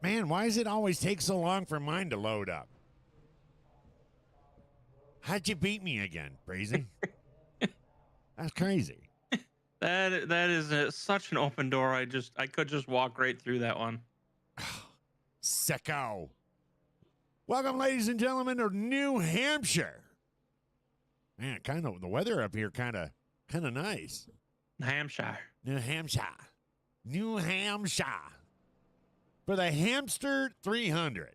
Man, why does it always take so long for mine to load up? How'd you beat me again, Breezy? That's crazy. That is such an open door. I could just walk right through that one. Sicko. Welcome, ladies and gentlemen, to New Hampshire. Man, kind of the weather up here, kind of nice. Hampshire. New Hampshire. New Hampshire. For the Hampster 300.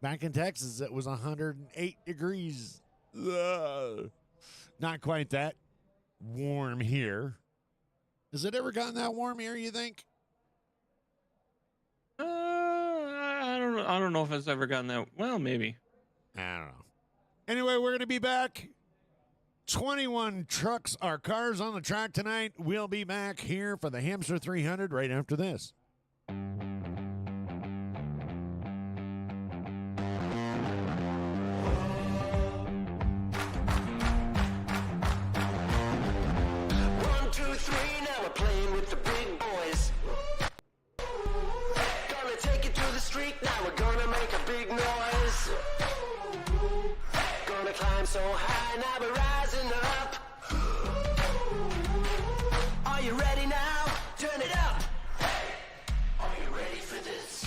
Back in Texas, it was 108 degrees. Ugh. Not quite that warm here. Has it ever gotten that warm here, you think? I don't know if it's ever gotten that. Well, maybe. I don't know. Anyway, we're going to be back. 21 trucks or cars on the track tonight. We'll be back here for the Hampster 300 right after this. Playing with the big boys. Gonna take it to the street, now we're gonna make a big noise. Gonna climb so high, now we're rising up. Are you ready now? Turn it up. Hey, are you ready for this?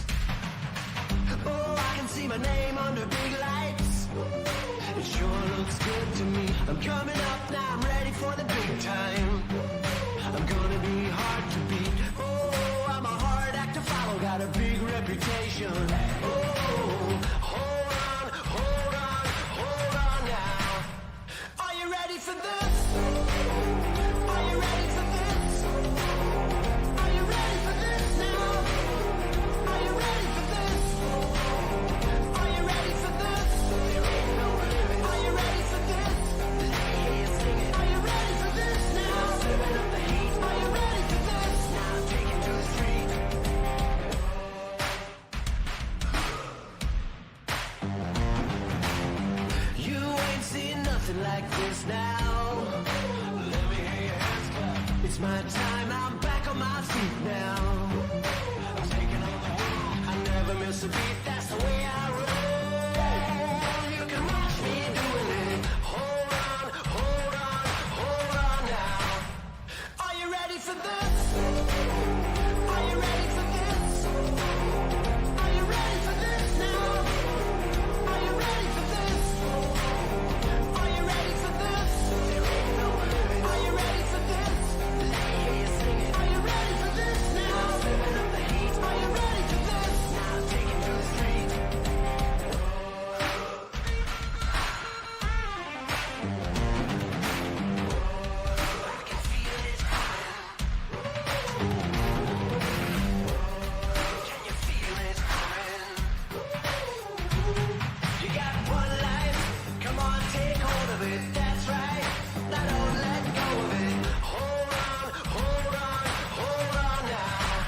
Oh, I can see my name under big lights. It sure looks good to me. I'm coming up, now I'm ready for the big time. I'm gonna be hard to beat. Oh, I'm a hard act to follow, got a big reputation. Oh, hold on, hold on, hold on now. Are you ready for this? Are you ready for this? Are you ready for this now? Are you ready for this? Are you ready for this? Are you ready for this? Are you ready for this now? Are you ready for this? Now take it to the street. You ain't seen nothing like this now. Let me hear your hands clap. It's my time, I'm back on my feet now. I'm taking on the world. I never miss a beat, that's the way I roll. You can watch me doing it. Hold on, hold on, hold on now. Are you ready for this? Are you ready for this? Are you ready for this now? Are you ready for this? Are you ready for this? Are you ready for this? Are you ready for this now? Are you ready for this? Now take it to the street. I can feel it coming. Can you feel it coming? You got one life, come on, take hold of it, that's right. Now don't let go of it. Hold on, hold on, hold on now.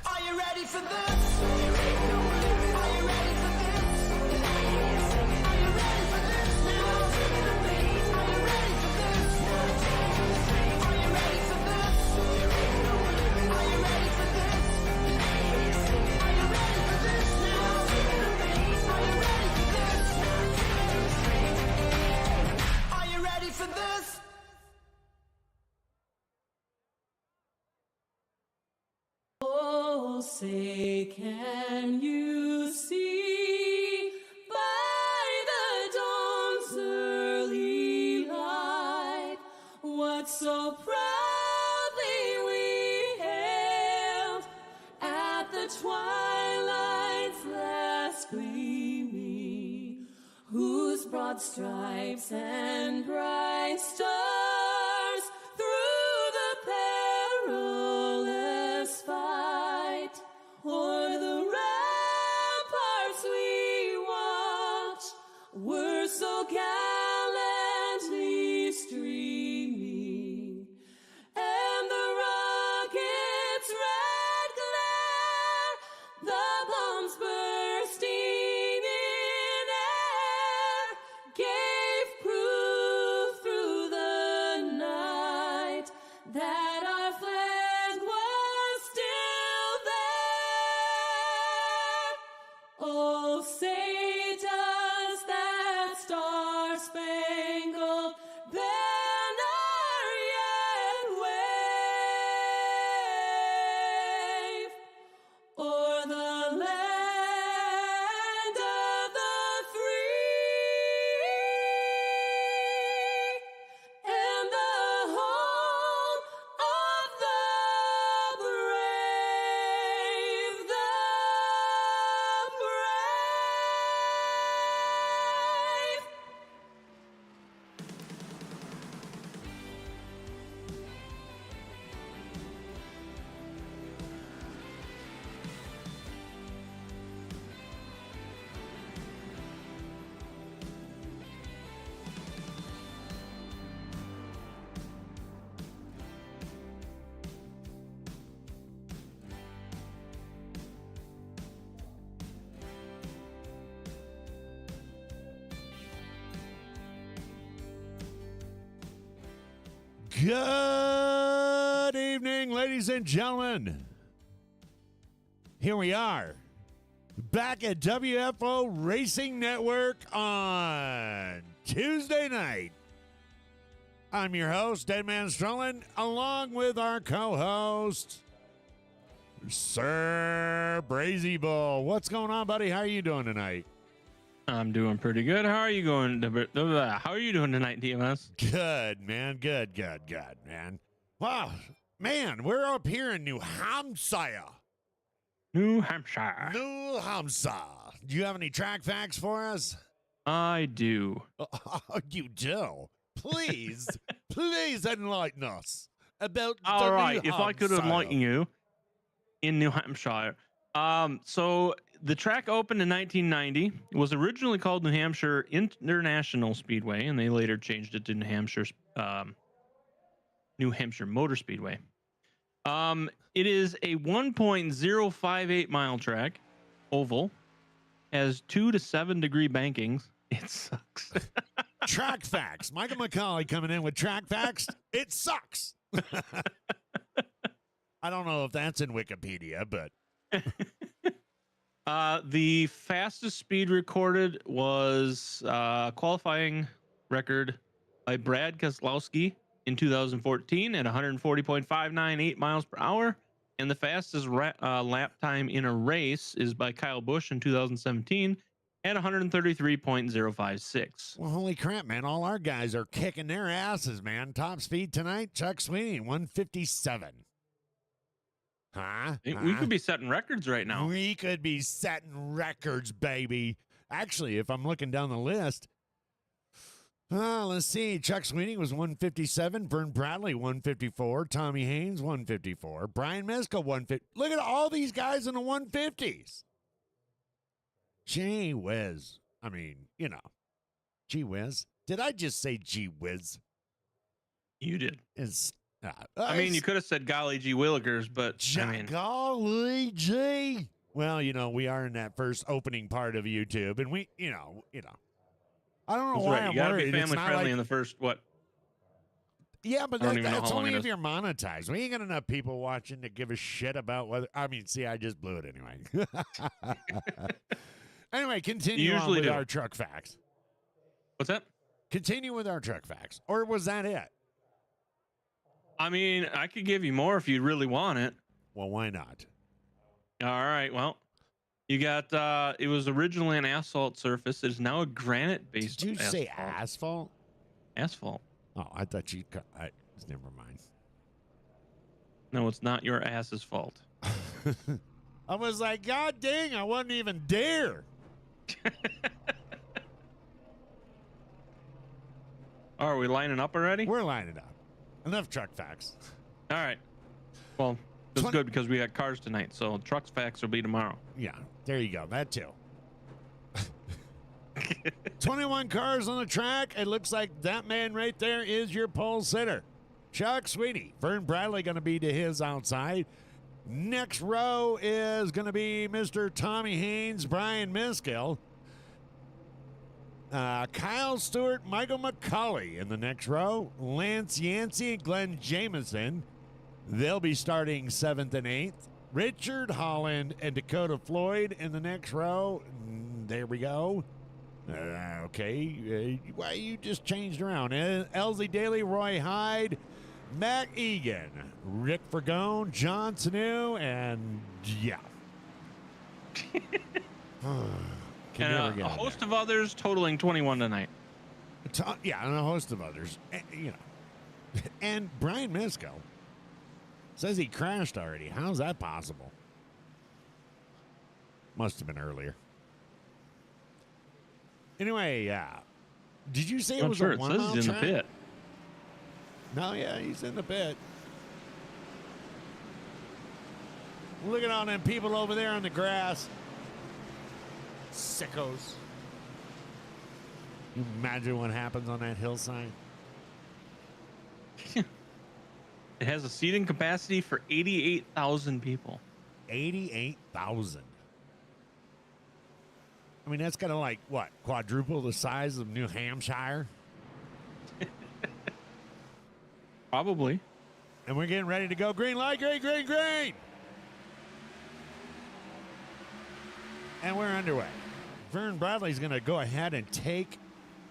Are you ready for this? Are you ready for this? Are you ready for this now? Are you ready for this? Are you ready for this? Are you ready for this? Are you ready for this now? Are you ready for this? Are you ready for this? Oh, say, can you see by the dawn's early light what so proudly we hailed at the twilight's last gleaming, whose broad stripes and bright stars through the perilous fight o'er the ramparts we watched were so gallantly streaming, and the rocket's red glare, the bombs bursting in air, gave proof through the Good evening, ladies and gentlemen. Here we are, back at WFO Racing Network on Tuesday night. I'm your host, Deadman Strolin, along with our co-host, Sir Brazy Bull. What's going on, buddy? How are you doing tonight? I'm doing pretty good. How are you going? How are you doing tonight, DMS? Good, man. Good, man. Wow, man, we're up here in New Hampshire. New Hampshire. New Hampshire. Do you have any track facts for us? I do. You do. Please, please enlighten us about All the right. New If I could Hampshire. enlighten you in New Hampshire. So the track opened in 1990. It was originally called New Hampshire International Speedway, and they later changed it to New Hampshire Motor Speedway. It is a 1.058 mile track, oval, has 2 to 7 degree bankings. It sucks. Track facts. Michael McCauley coming in with track facts. It sucks. I don't know if that's in Wikipedia, but the fastest speed recorded was qualifying record by Brad Keselowski in 2014 at 140.598 miles per hour. And the fastest lap time in a race is by Kyle Busch in 2017 at 133.056. well, holy crap, man. All our guys are kicking their asses, man. Top speed tonight, Chuck Sweeney, 157. Huh? We could be setting records right now. We could be setting records, baby. Actually, if I'm looking down the list, let's see. Chuck Sweeney was 157. Vern Bradley, 154. Tommy Haynes, 154. Brian Miskell, 150. Look at all these guys in the 150s. Gee whiz. I mean, you know, gee whiz. Did I just say gee whiz? You did. It's, I mean, you could have said golly gee willikers, but I mean, golly gee. Well, you know, we are in that first opening part of YouTube, and we, you know, I don't know that's why right. I'm You gotta worried. be It's family not friendly like- in the first, what? Yeah, but I don't even know that's how long only it if is. you're monetized. We ain't got enough people watching to give a shit about whether. I mean, see, I just blew it anyway. Anyway, continue on usually with do. our truck facts. What's that? Continue with our truck facts, or was that it? I mean, I could give you more if you really want it. Well, why not? All right. Well, you got, it was originally an asphalt surface. It is now a granite-based Did you asphalt. say asphalt? Asphalt. Oh, I thought you. Never mind. No, it's not your ass's fault. I was like, God dang, I wasn't even there. Oh, are we lining up already? We're lining up. Enough truck facts. All right. Well, that's 20 good because we got cars tonight. So trucks facts will be tomorrow. Yeah, there you go. That too. 21 cars on the track. It looks like that man right there is your pole sitter. Chuck Sweeney. Vern Bradley going to be to his outside. Next row is going to be Mr. Tommy Haynes, Brian Miskell. Kyle Stewart, Michael McCauley in the next row. Lance Yancey and Glenn Jamieson. They'll be starting 7th and 8th. Richard Holland and Dakota Floyd in the next row. There we go. Okay. Why you just changed around? Elsie Daly, Roy Hyde, Matt Egan, Rick Fergone, John Sanu, and yeah. Can never And get a it. host of others totaling 21 tonight. Yeah, and a host of others. You know. And Brian Miskell says he crashed already. How's that possible? Must have been earlier. Anyway, did you say it I'm was sure a it 1 says mile he's in track? the pit. No, yeah, he's in the pit. Look at all them people over there on the grass. Sickos. You imagine what happens on that hillside? It has a seating capacity for 88,000 people. 88,000. I mean, that's kind of like, what, quadruple the size of New Hampshire? Probably. And we're getting ready to go. Green light, green, green, green. And we're underway. Vern Bradley's going to go ahead and take.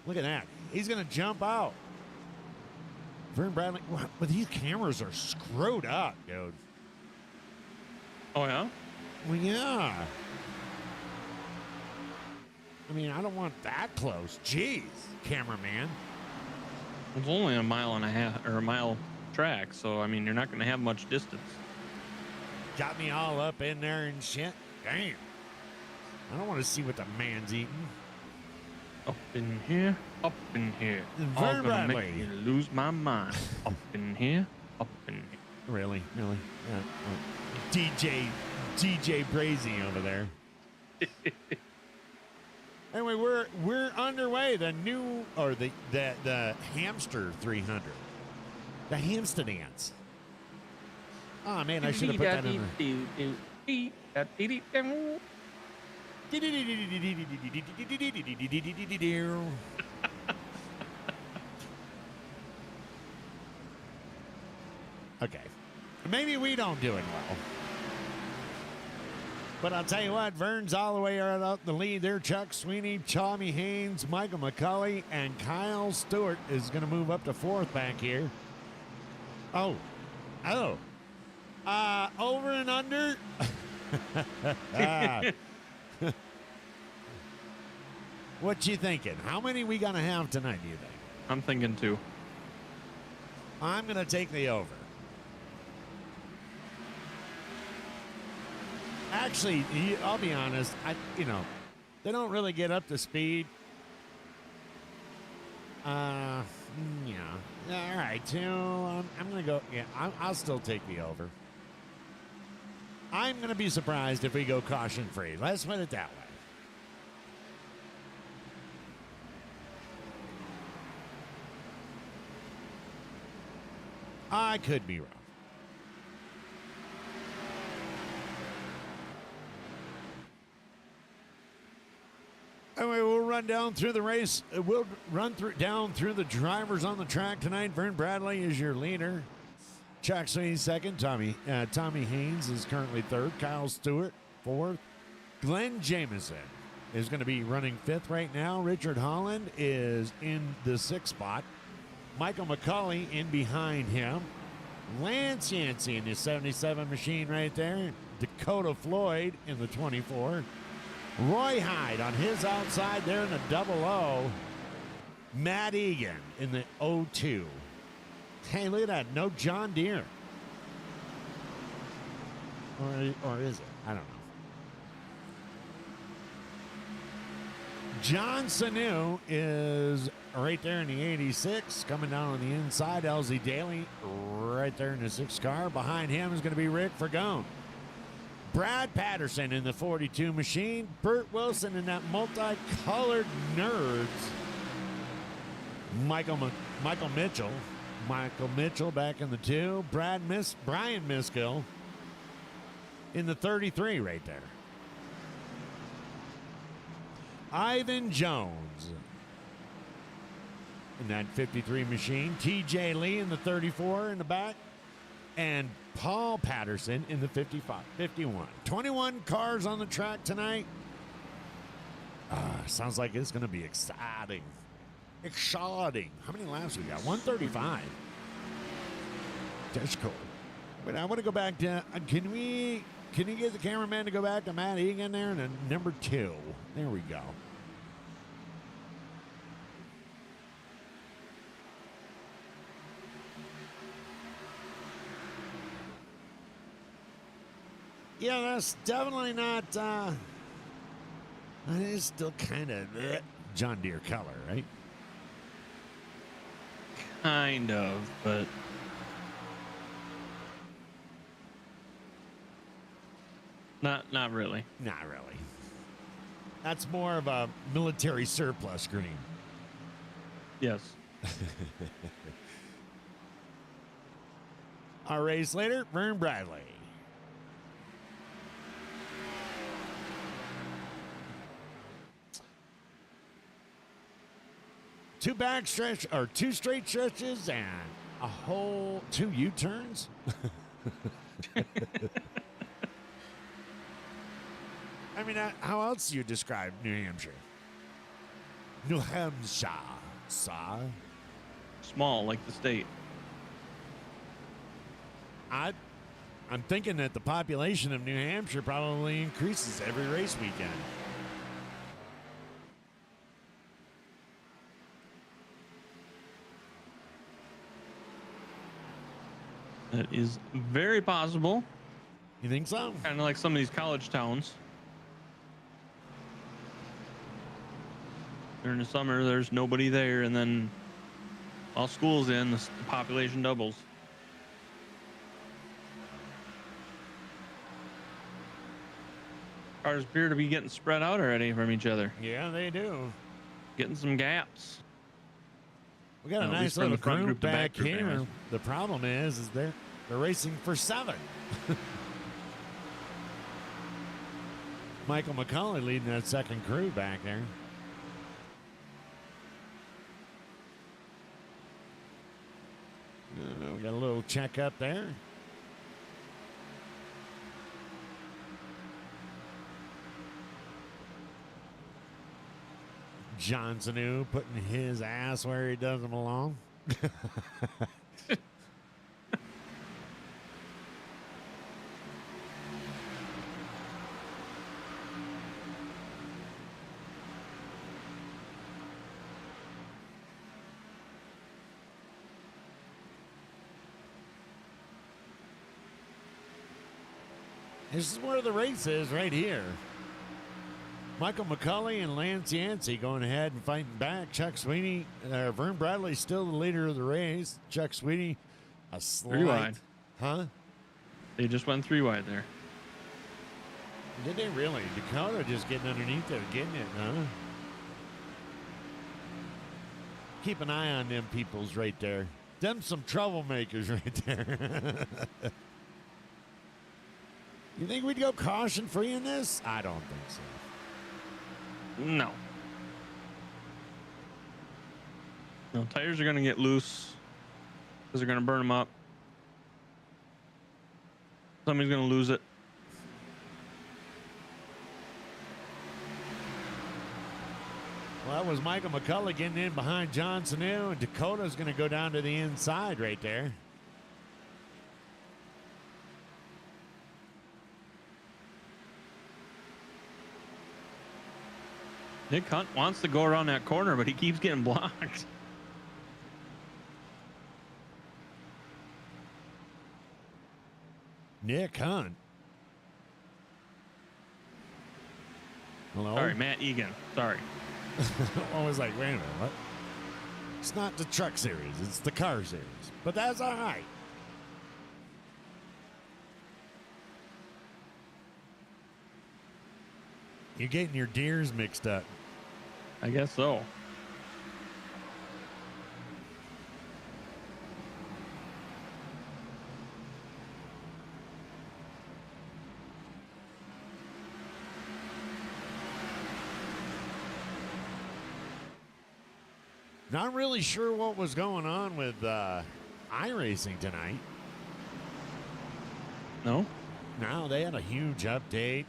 Look at that. He's going to jump out. Vern Bradley. But these cameras are screwed up, dude. Oh, yeah? Well, yeah. I mean, I don't want that close. Jeez, cameraman. It's only a mile and a half or a mile track, so I mean, you're not going to have much distance. Got me all up in there and shit. Damn. I don't want to see what the man's eating. Up in here, up in here. All Vern gonna Bradley. make me lose my mind. Up in here, up in here. Really? Really? Yeah. DJ Brazy over there. Anyway, we're underway. The new or the Hampster 300. The Hamsterdams. Oh man, I should have put that in there. Okay. Maybe we don't do it well. But I'll tell you what, Vern's all the way out the lead there. Chuck Sweeney, Tommy Haynes, Michael McCulley, and Kyle Stewart is going to move up to fourth back here. Oh. Over and under. What you thinking? How many we going to have tonight, do you think? I'm thinking 2. I'm going to take the over. Actually, I'll be honest. They don't really get up to speed. Yeah. All right, 2. I'm going to go. Yeah, I'll still take the over. I'm going to be surprised if we go caution free. Let's put it that way. I could be wrong. Anyway, we'll run down through the race. We'll run down through the drivers on the track tonight. Vern Bradley is your leader. Chuck Sweeney second. Tommy Haynes is currently third. Kyle Stewart fourth. Glenn Jamieson is going to be running fifth right now. Richard Holland is in the sixth spot. Michael McCulley in behind him. Lance Yancey in the 77 machine right there. Dakota Floyd in the 24. Roy Hyde on his outside there in the 00. Matt Egan in the 02. Hey, look at that. No John Deere. Or is it? I don't know. John Sanu is right there in the 86. Coming down on the inside, LZ Daly right there in the 6th car. Behind him is going to be Rick Fergone. Brad Patterson in the 42 machine. Burt Wilson in that multicolored Nerds. Michael Mitchell. Michael Mitchell back in the 2. Brian Miskill in the 33 right there. Ivan Jones in that 53 machine. TJ Lee in the 34 in the back. And Paul Patterson in the 51. 21 cars on the track tonight. Sounds like it's going to be exciting. Exciting. How many laps we got? 135. That's cool. But I want to go back to, can you get the cameraman to go back to Matt Egan there and number 2? There we go. Yeah, that's definitely not, that is still kind of John Deere color, right? Kind of, but not really. Not really. That's more of a military surplus green. Yes. Our race leader, Vern Bradley. Two straight stretches and a whole 2 U-turns? I mean, how else do you describe New Hampshire? New Hampshire, sir. Small, like the state. I'm thinking that the population of New Hampshire probably increases every race weekend. That is very possible. You think so? Kind of like some of these college towns. During the summer, there's nobody there, and then while school's in, the population doubles. Cars appear to be getting spread out already from each other. Yeah, they do. Getting some gaps. We got a At nice least from little the front group group to back back group, here. anyways. The problem is they're racing for 7. Michael McCauley leading that second crew back there. We got a little check up there. Johnson putting his ass where he doesn't belong. This is where the race is right here. Michael McCauley and Lance Yancey going ahead and fighting back. Chuck Sweeney, Vern Bradley still the leader of the race. Chuck Sweeney, a slight. 3 wide. Huh? They just went 3 wide there. Did they really? Dakota just getting underneath there, getting it, huh? Keep an eye on them peoples right there. Them some troublemakers right there. You think we'd go caution free in this? I don't think so. No. No, tires are going to get loose because they're going to burn them up. Somebody's going to lose it. Well, that was Michael McCullough getting in behind Johnson, and Dakota's going to go down to the inside right there. Nick Hunt wants to go around that corner, but he keeps getting blocked. Nick Hunt. Hello? Sorry, Matt Egan. Sorry. I was like, wait a minute, what? It's not the truck series, it's the car series. But that's all right. You're getting your deers mixed up. I guess so. Not really sure what was going on with iRacing tonight. No? No, they had a huge update.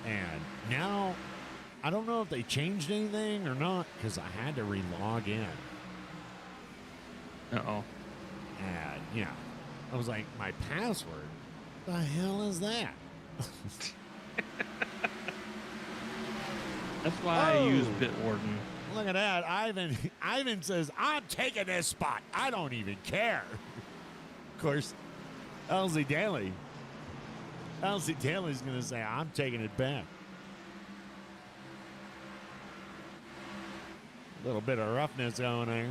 And now, I don't know if they changed anything or not, because I had to re-log in. Uh-oh. And, yeah, I was like, my password? The hell is that? That's why I use Bitwarden. Look at that. Ivan says, I'm taking this spot. I don't even care. Of course, Elsie Daly's going to say, I'm taking it back. A little bit of roughness going there.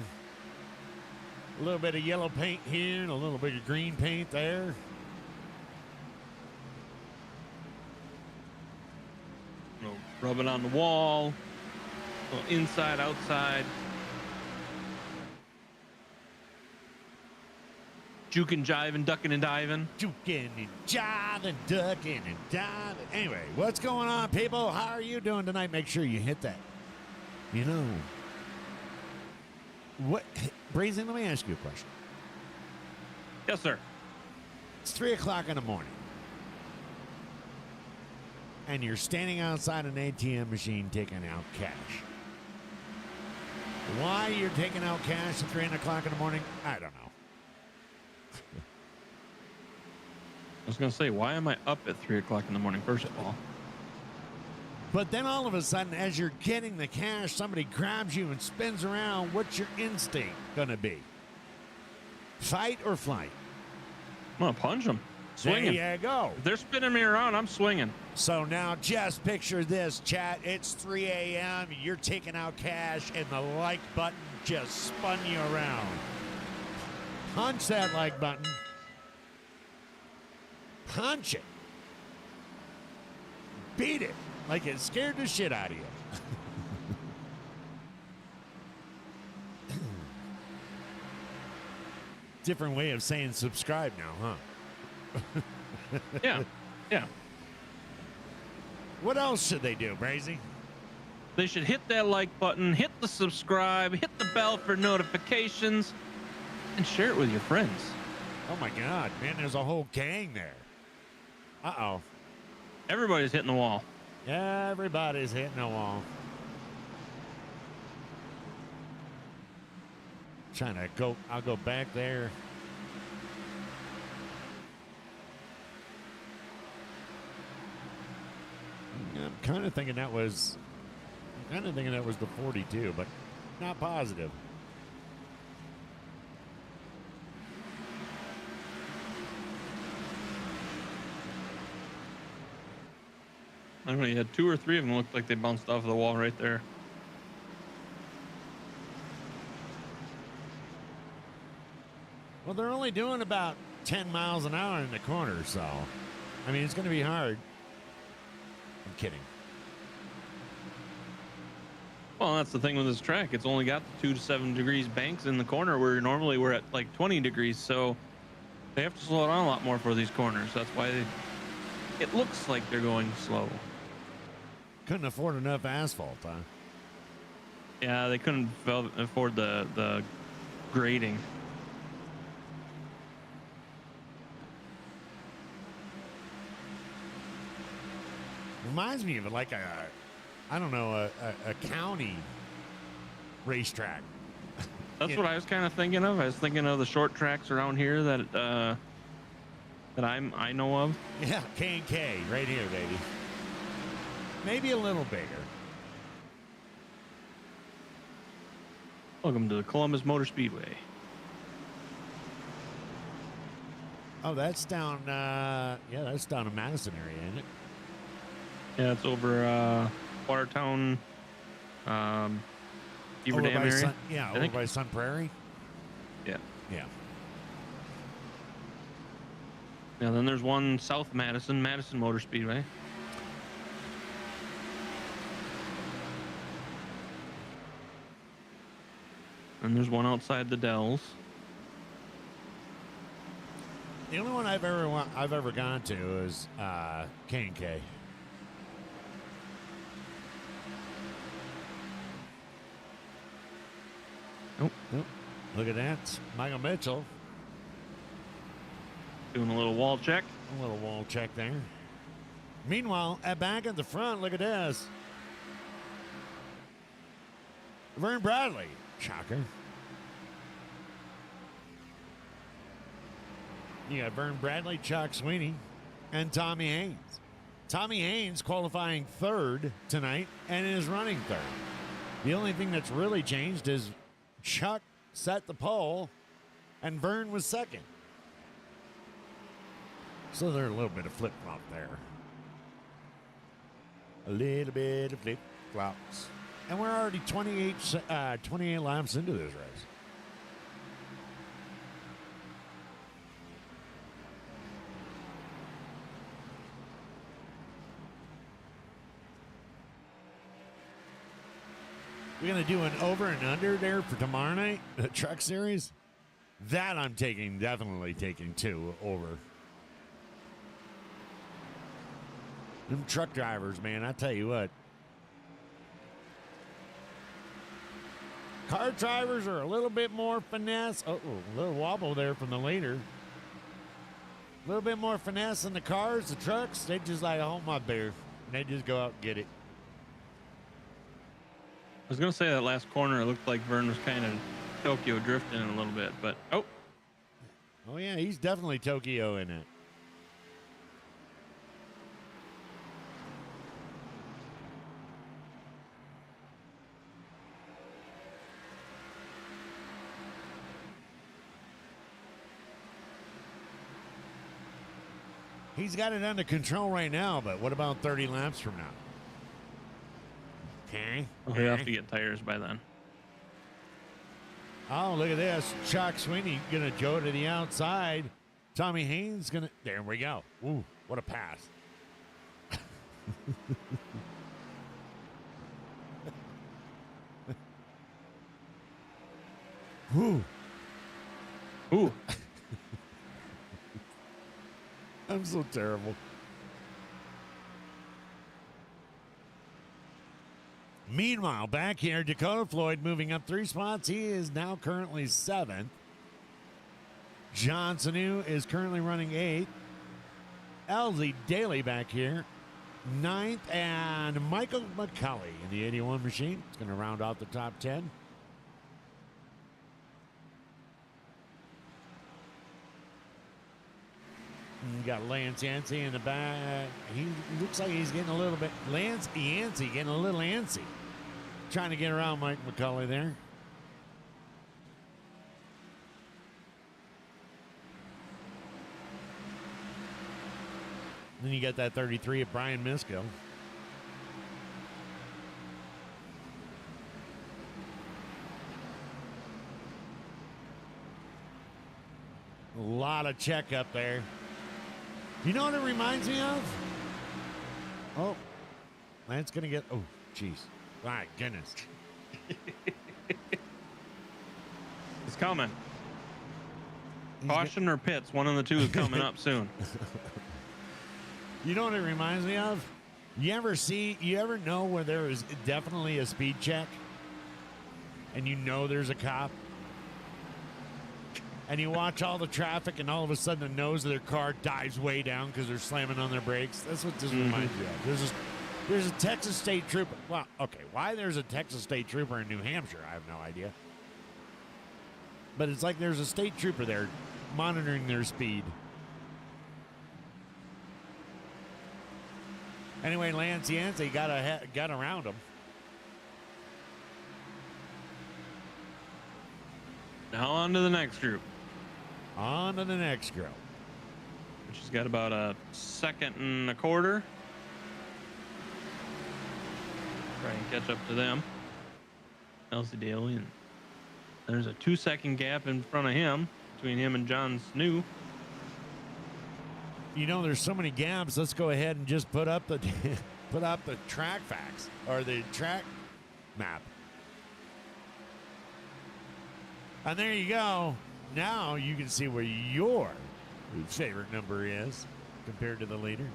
A little bit of yellow paint here and a little bit of green paint there. Rub it on the wall. Inside, outside. Juking, jiving, ducking, and diving. Juking and jiving, ducking and diving. Anyway, what's going on, people? How are you doing tonight? Make sure you hit that. What, Brazen? Let me ask you a question. Yes, sir. It's 3 o'clock in the morning, and you're standing outside an ATM machine taking out cash. Why you're taking out cash at 3 o'clock in the morning, I don't know. I was going to say, why am I up at 3 o'clock in the morning, first of all? But then all of a sudden, as you're getting the cash, somebody grabs you and spins around. What's your instinct going to be? Fight or flight? I'm going to punch them. Swinging. There you go. If they're spinning me around, I'm swinging. So now just picture this, chat. It's 3 a.m. You're taking out cash, and the like button just spun you around. Punch that like button. Punch it. Beat it like it scared the shit out of you. Different way of saying subscribe now, huh? Yeah. Yeah. What else should they do, Brazy? They should hit that like button, hit the subscribe, hit the bell for notifications, and share it with your friends. Oh my God, man, there's a whole gang there. Uh-oh. Everybody's hitting the wall. Everybody's hitting the wall. Trying to go, I'll go back there. I'm kind of thinking that was the 42, but not positive. I don't know, you had 2 or 3 of them looked like they bounced off the wall right there. Well, they're only doing about 10 miles an hour in the corner, so I mean, it's going to be hard. I'm kidding. Well, that's the thing with this track. It's only got 2 to 7 degrees banks in the corner where normally we're at like 20 degrees. So they have to slow down a lot more for these corners. That's why it looks like they're going slow. Couldn't afford enough asphalt, huh? Yeah, they couldn't afford the grading. Reminds me of like a county racetrack. That's what I was kind of thinking of. I was thinking of the short tracks around here that I know of. Yeah, K&K right here, baby. Maybe a little bigger. Welcome to the Columbus Motor Speedway. Oh, that's down. That's down in Madison area, isn't it? Yeah, it's over Watertown, Beaver Over Dam by area. over by Sun Prairie. Yeah. Yeah. Yeah, then there's one South Madison Motor Speedway. And there's one outside the Dells. The only one I've ever gone to is K&K. Nope. Look at that, Michael Mitchell. Doing a little wall check. A little wall check there. Meanwhile, back at the front, look at this. Vern Bradley. Shocker. You got Vern Bradley, Chuck Sweeney, and Tommy Haynes. Tommy Haynes qualifying third tonight and is running third. The only thing that's really changed is Chuck set the pole and Vern was second. So there's a little bit of flip-flop there. A little bit of flip-flops. And we're already 28 laps into this race. We're going to do an over and under there for tomorrow night, the truck series. That I'm definitely taking 2 over. Them truck drivers, man, I tell you what. Car drivers are a little bit more finesse. Oh, a little wobble there from the leader. A little bit more finesse than the cars, the trucks. They just like, oh, my beer. And they just go out and get it. I was gonna say that last corner, it looked like Vern was kind of Tokyo drifting a little bit, but Oh, yeah, he's definitely Tokyo in it. He's got it under control right now, but what about 30 laps from now? Okay. he'll have to get tires by then. Oh, look at this. Chuck Sweeney going to go to the outside. Tommy Haynes going to. There we go. Ooh, what a pass. Ooh. Ooh, I'm so terrible. Meanwhile, back here, Dakota Floyd moving up 3 spots. He is now currently 7th. John Sanu is currently running 8th. Elsie Daly back here, 9th. And Michael McCulley in the 81 machine. It's going to round off the top 10. You got Lance Yancey in the back. He looks like he's getting a little bit. Lance Yancey getting a little antsy. Trying to get around Mike McCulley there. Then you got that 33 of Brian Misko. A lot of check up there. You know what it reminds me of? Oh, Lance gonna get. Oh, jeez. My goodness. it's coming. Caution or pits, one of the two is coming up soon. You know what it reminds me of? You ever know where there is definitely a speed check and you know there's a cop? And you watch all the traffic, and all of a sudden the nose of their car dives way down because they're slamming on their brakes. That's what this reminds me of. There's a Texas State Trooper. Well, okay, why there's a Texas State Trooper in New Hampshire, I have no idea. But it's like there's a state trooper there monitoring their speed. Anyway, Lance Yancey got around him. Now on to the next group. On to the next group. Which has got about a 1.25 seconds. Try and catch up to them. Elsie Daly, and there's a 2-second gap in front of him between him and John Snu. You know, there's so many gaps. Let's go ahead and just put up the track facts or the track map. And there you go. Now you can see where your favorite number is compared to the leader.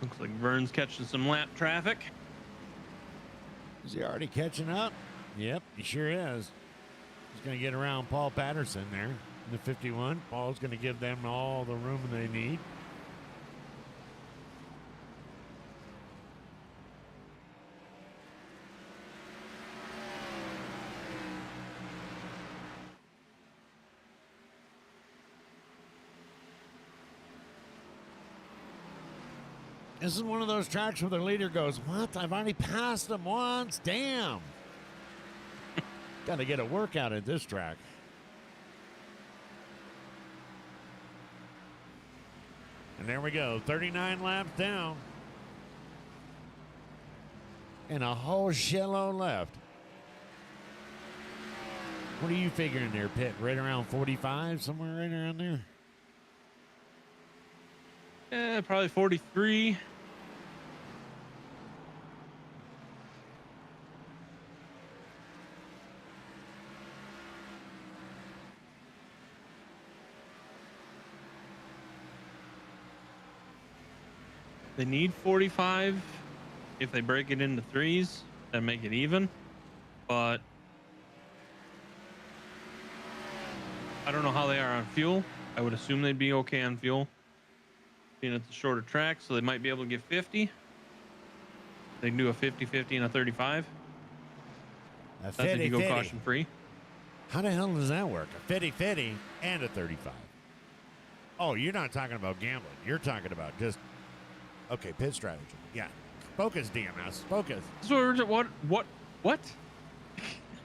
Looks like Vern's catching some lap traffic. Is he already catching up? Yep, he sure is. He's going to get around Paul Patterson there in the 51. Paul's going to give them all the room they need. This is one of those tracks where the leader goes, what? I've already passed him once. Damn. Got to get a workout at this track. And there we go. 39 laps down. And a whole shitload left. What are you figuring there, Pitt? Right around 45, somewhere right around there? Yeah, probably 43. They need 45 if they break it into threes and make it even, but I don't know how they are on fuel. I would assume they'd be okay on fuel, being it's a shorter track, so they might be able to get 50. They can do a 50-50 and a 35. A That's if you go 50-50. caution free. How the hell does that work? A 50-50 and a 35. Oh, you're not talking about gambling. You're talking about just, okay, pit strategy. Yeah. Focus, DMS. Focus. So what?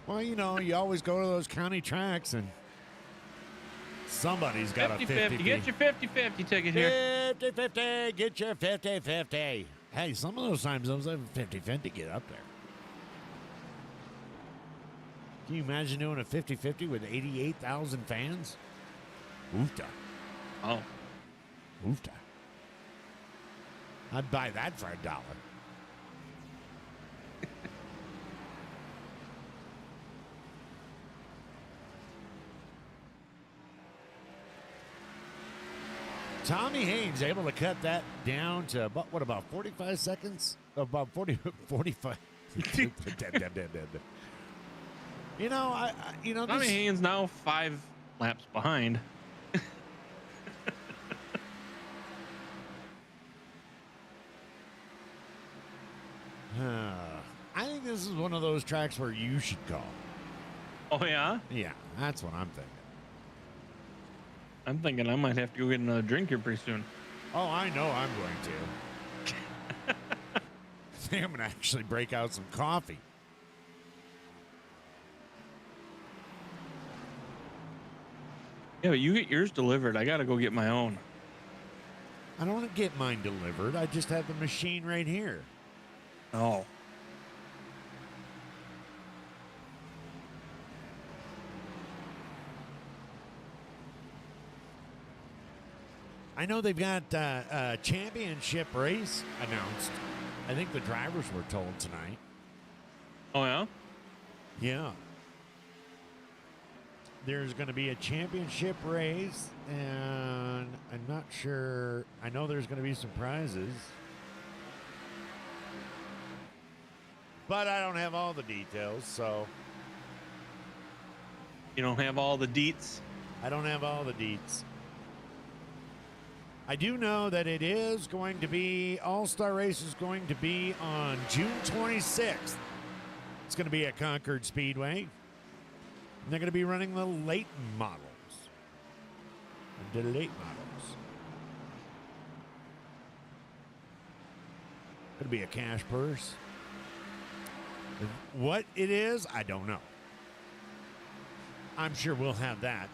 Well, you know, you always go to those county tracks and somebody's got a 50-50. Get your 50-50 ticket here. 50-50. Get your 50-50. Hey, some of those times those have 50-50 get up there. Can you imagine doing a 50-50 with 88,000 fans? Oofta. Oh. Oofta. I'd buy that for $1. Tommy Haynes able to cut that down to about, what, about 45 seconds? About 45. You know, Tommy this, Haynes now 5 laps behind. I think this is one of those tracks where you should go. Oh, yeah? Yeah, that's what I'm thinking. I'm thinking I might have to go get another drink here pretty soon. Oh, I know I'm going to. I think I'm going to actually break out some coffee. Yeah, but you get yours delivered. I got to go get my own. I don't want to get mine delivered. I just have the machine right here. Oh. I know they've got a championship race announced. I think the drivers were told tonight. Oh, yeah? Yeah. There's going to be a championship race, and I'm not sure. I know there's going to be some prizes. But I don't have all the details, so. You don't have all the deets? I don't have all the deets. I do know that it is going to be, All-Star Race is going to be on June 26th. It's going to be at Concord Speedway. And they're going to be running the late models. The late models. Going to be a cash purse. What it is, I don't know. I'm sure we'll have that.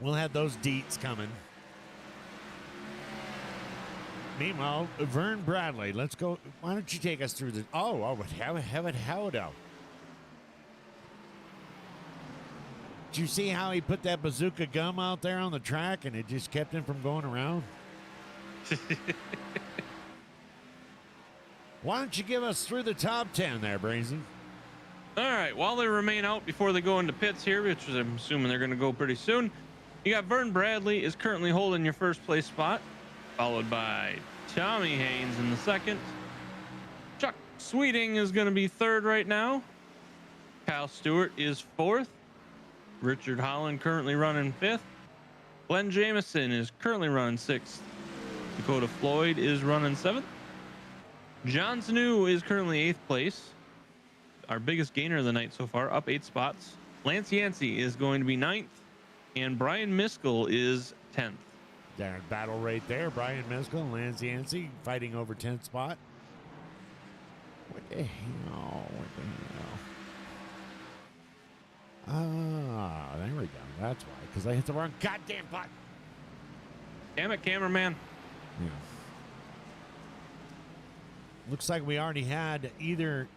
We'll have those deets coming. Meanwhile, Vern Bradley, let's go. Why don't you take us through the... Oh, how Did you see how he put that bazooka gum out there on the track and it just kept him from going around? Why don't you give us through the top 10 there, Brazy? All right. While they remain out before they go into pits here, which I'm assuming they're going to go pretty soon, you got Vern Bradley is currently holding your first place spot, followed by Tommy Haynes in the second. Chuck Sweeting is going to be third right now. Kyle Stewart is fourth. Richard Holland currently running fifth. Glenn Jamison is currently running sixth. Dakota Floyd is running seventh. John Sanu is currently eighth place. Our biggest gainer of the night so far, up 8 spots. Lance Yancey is going to be ninth. And Brian Miskell is 10th. Darn battle right there. Brian Miskell and Lance Yancey fighting over 10th spot. What the hell? Ah, there we go. That's why. Because I hit the wrong goddamn button. Damn it, cameraman. Yeah. Looks like we already had we've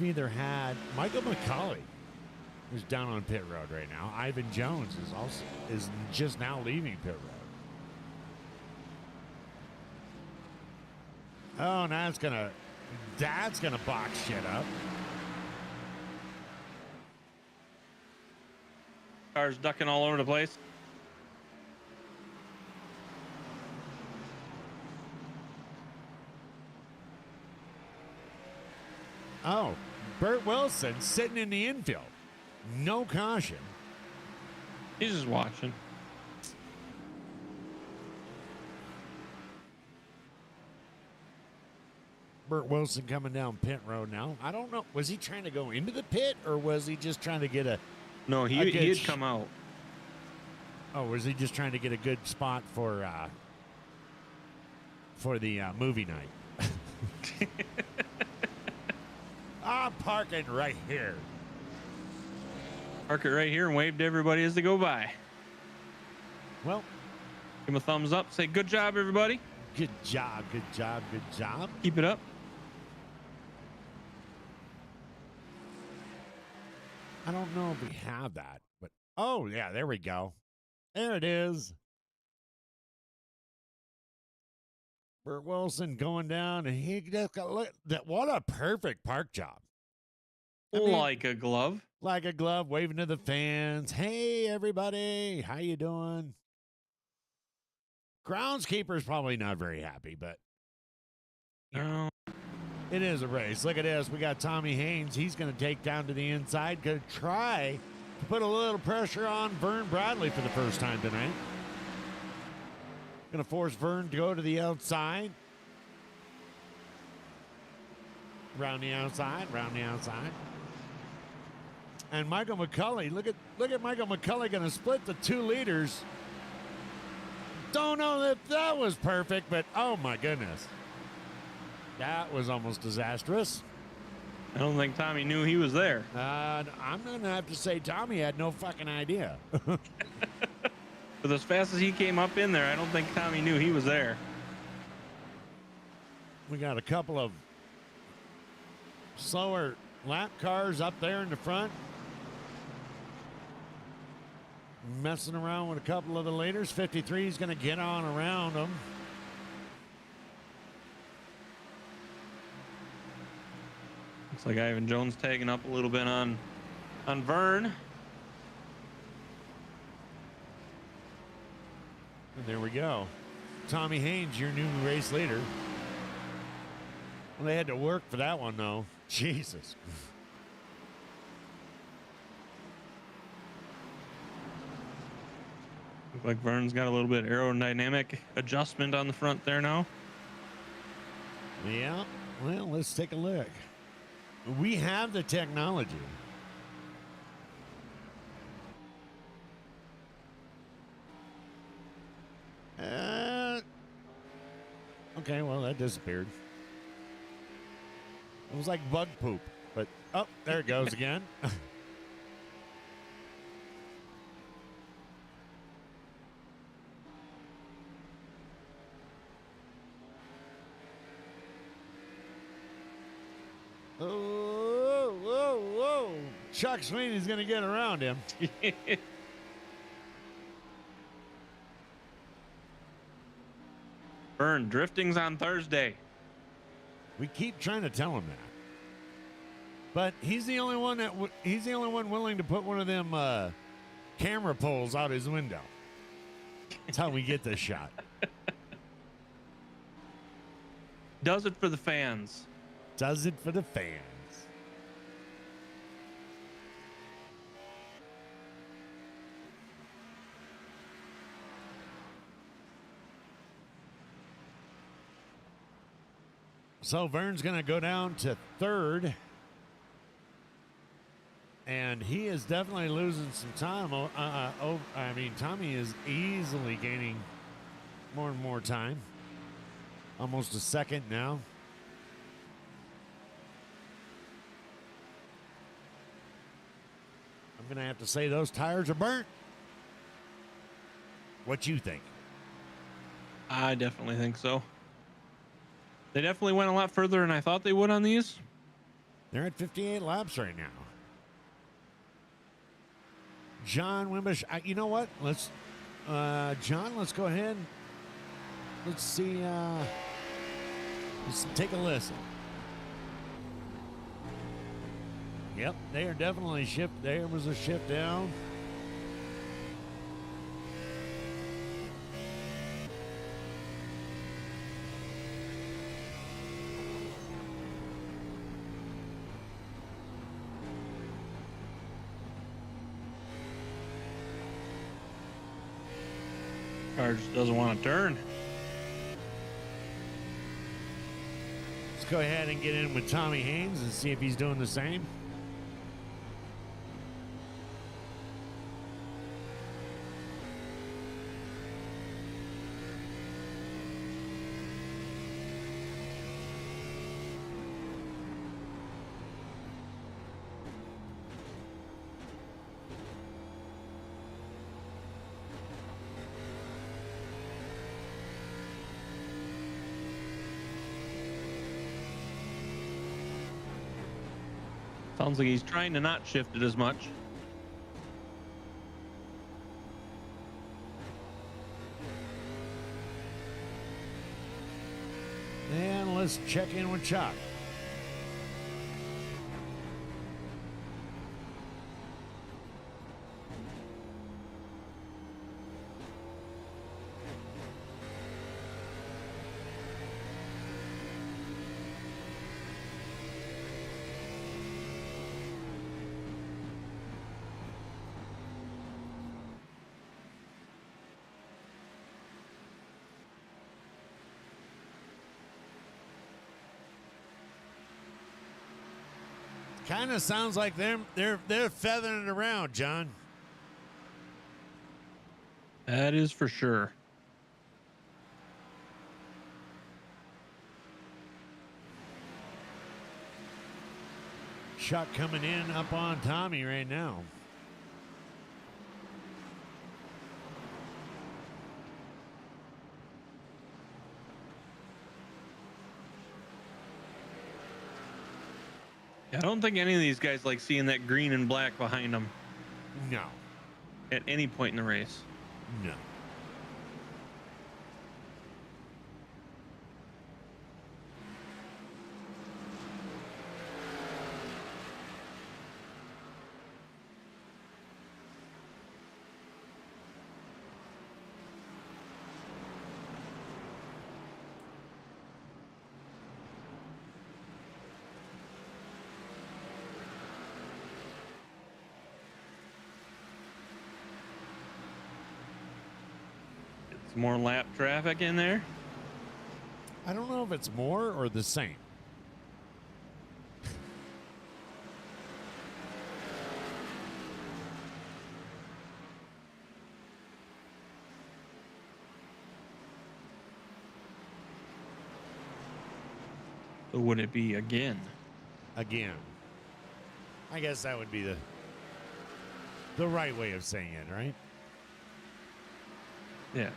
either had Michael McCauley, who's down on pit road right now. Ivan Jones is just now leaving pit road. Oh, now that's gonna box shit up. Cars ducking all over the place. Oh, Burt Wilson sitting in the infield. No caution. He's just watching. Burt Wilson coming down pit road now. I don't know. Was he trying to go into the pit or was he just trying to get a... No, he had come out. Oh, was he just trying to get a good spot for the movie night? I'm parking right here. Park it right here and wave to everybody as they go by. Well, give him a thumbs up. Say, good job, everybody. good job, good job, good job. Keep it up. I don't know if we have that, but oh yeah, there we go. There it is. Burt Wilson going down, and he just got look. What a perfect park job! I mean, Like a glove. like a glove, waving to the fans. Hey, everybody, how you doing? Groundskeeper's probably not very happy, but No. it is a race. Look at this. We got Tommy Haynes. He's going to take down to the inside. Going to try to put a little pressure on Vern Bradley for the first time tonight. Going to force Vern to go to the outside. Round the outside, round the outside. And Michael McCulley, look at Michael McCulley going to split the 2 leaders. Don't know that that was perfect, but oh my goodness. That was almost disastrous. I don't think Tommy knew he was there. I'm going to have to say Tommy had no fucking idea. But as fast as he came up in there, I don't think Tommy knew he was there. We got a couple of slower lap cars up there in the front. Messing around with a couple of the leaders. 53 is going to get on around them. Looks like Ivan Jones tagging up a little bit on Vern. And there we go. Tommy Haynes, your new race leader. Well, they had to work for that one, though. Jesus. Looks like Vern's got a little bit aerodynamic adjustment on the front there now. Yeah. Well, let's take a look. We have the technology. Okay, well, that disappeared. It was like bug poop, but oh, there it goes again. Oh, whoa, whoa. Chuck Sweeney's going to get around him. Vern, drifting's on Thursday. We keep trying to tell him that. But he's the only one willing to put one of them camera poles out his window. That's how we get this shot. Does it for the fans. Does it for the fans. So Vern's going to go down to third. And he is definitely losing some time. Tommy is easily gaining more and more time. Almost a second now. I'm going to have to say those tires are burnt. What you think? I definitely think so. They definitely went a lot further than I thought they would on these. They're at 58 laps right now. John Wimbish, you know what? Let's, John, let's go ahead. Let's see. Let's take a listen. Yep, they are definitely shift. There was a shift down. Car just doesn't want to turn. Let's go ahead and get in with Tommy Haynes and see if he's doing the same. Sounds like he's trying to not shift it as much. And let's check in with Chuck. Kind of sounds like they're feathering it around, John. That is for sure. Chuck coming in up on Tommy right now. I don't think any of these guys like seeing that green and black behind them No. at any point in the race. No. More lap traffic in there. I don't know if it's more or the same. So would it be again? Again. I guess that would be the right way of saying it, right? Yeah.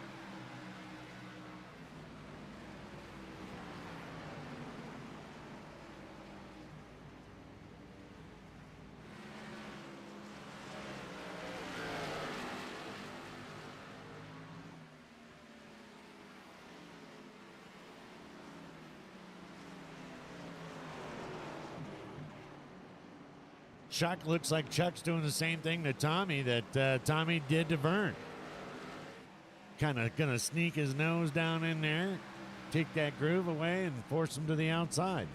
Chuck looks like Chuck's doing the same thing to Tommy that Tommy did to Vern. Kind of gonna sneak his nose down in there, take that groove away, and force him to the outside.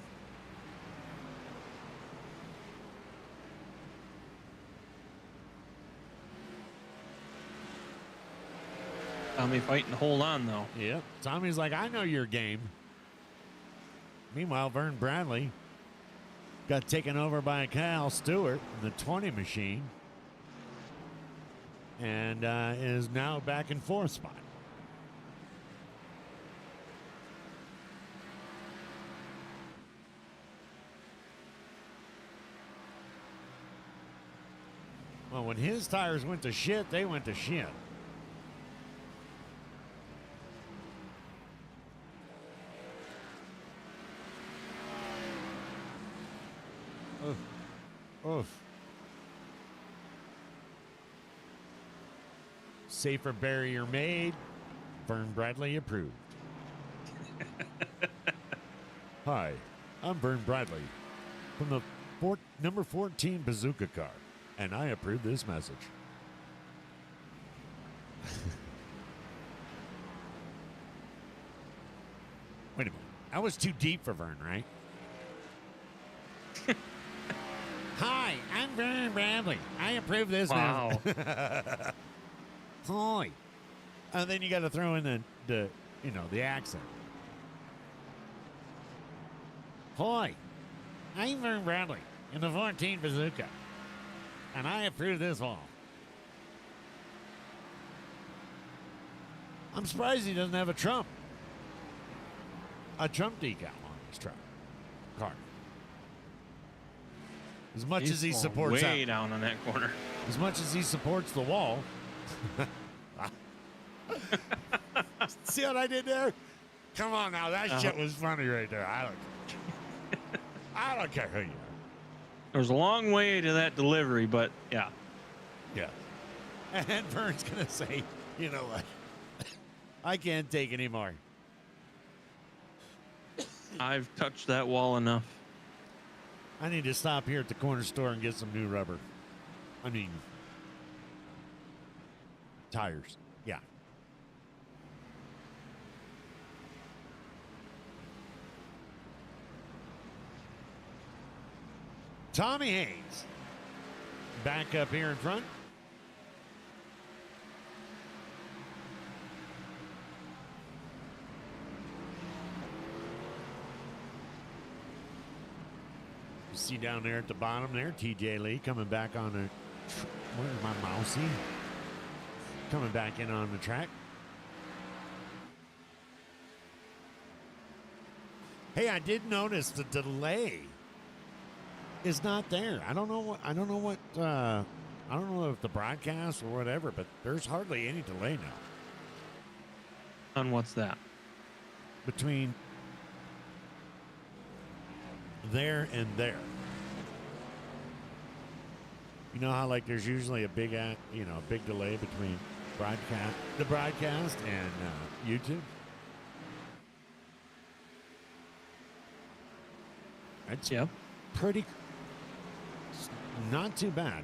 Tommy fighting to hold on though. Yep. Tommy's like, I know your game. Meanwhile, Vern Bradley got taken over by Kyle Stewart in the 20 machine and is now back in fourth spot. Well, when his tires went to shit, they went to shit. Oof. Safer barrier made. Vern Bradley approved. Hi, I'm Vern Bradley from the number 14 Bazooka car, and I approve this message. Wait a minute. That was too deep for Vern, right? Hi, I'm Vern Bradley. I approve this Wow. message. Hi. And then you got to throw in the accent. Hi, I'm Vern Bradley in the 14 Bazooka, and I approve this wall. I'm surprised he doesn't have a Trump decal on his truck car. As much as he He's supports way down on that corner. as much as he supports the wall. See what I did there? Come on now, that shit was funny right there. I don't care who you are. There's a long way to that delivery, but yeah. Yeah. And Vern's gonna say, you know what? I can't take any more. I've touched that wall enough. I need to stop here at the corner store and get some new rubber. I mean, tires. Yeah. Tommy Hayes back up here in front. You see down there at the bottom there, TJ Lee coming back on the. Where's my mousey? Coming back in on the track. Hey, I did notice the delay is not there. I don't know if the broadcast or whatever, but there's hardly any delay now On what's that? between there and there. You know how like there's usually a big delay between the broadcast and YouTube. That's pretty. Not too bad.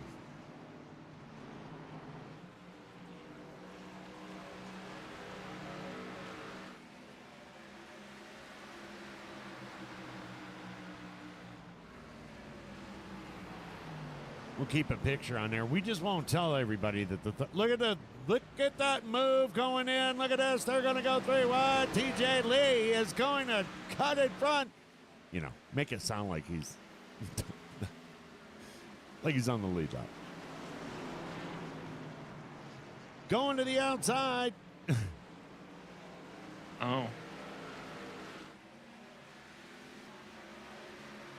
We'll keep a picture on there. We just won't tell everybody that look at that move going in. Look at this. They're going to go 3-1. TJ Lee is going to cut in front. You know, make it sound like he's like he's on the lead lap. Going to the outside. Oh.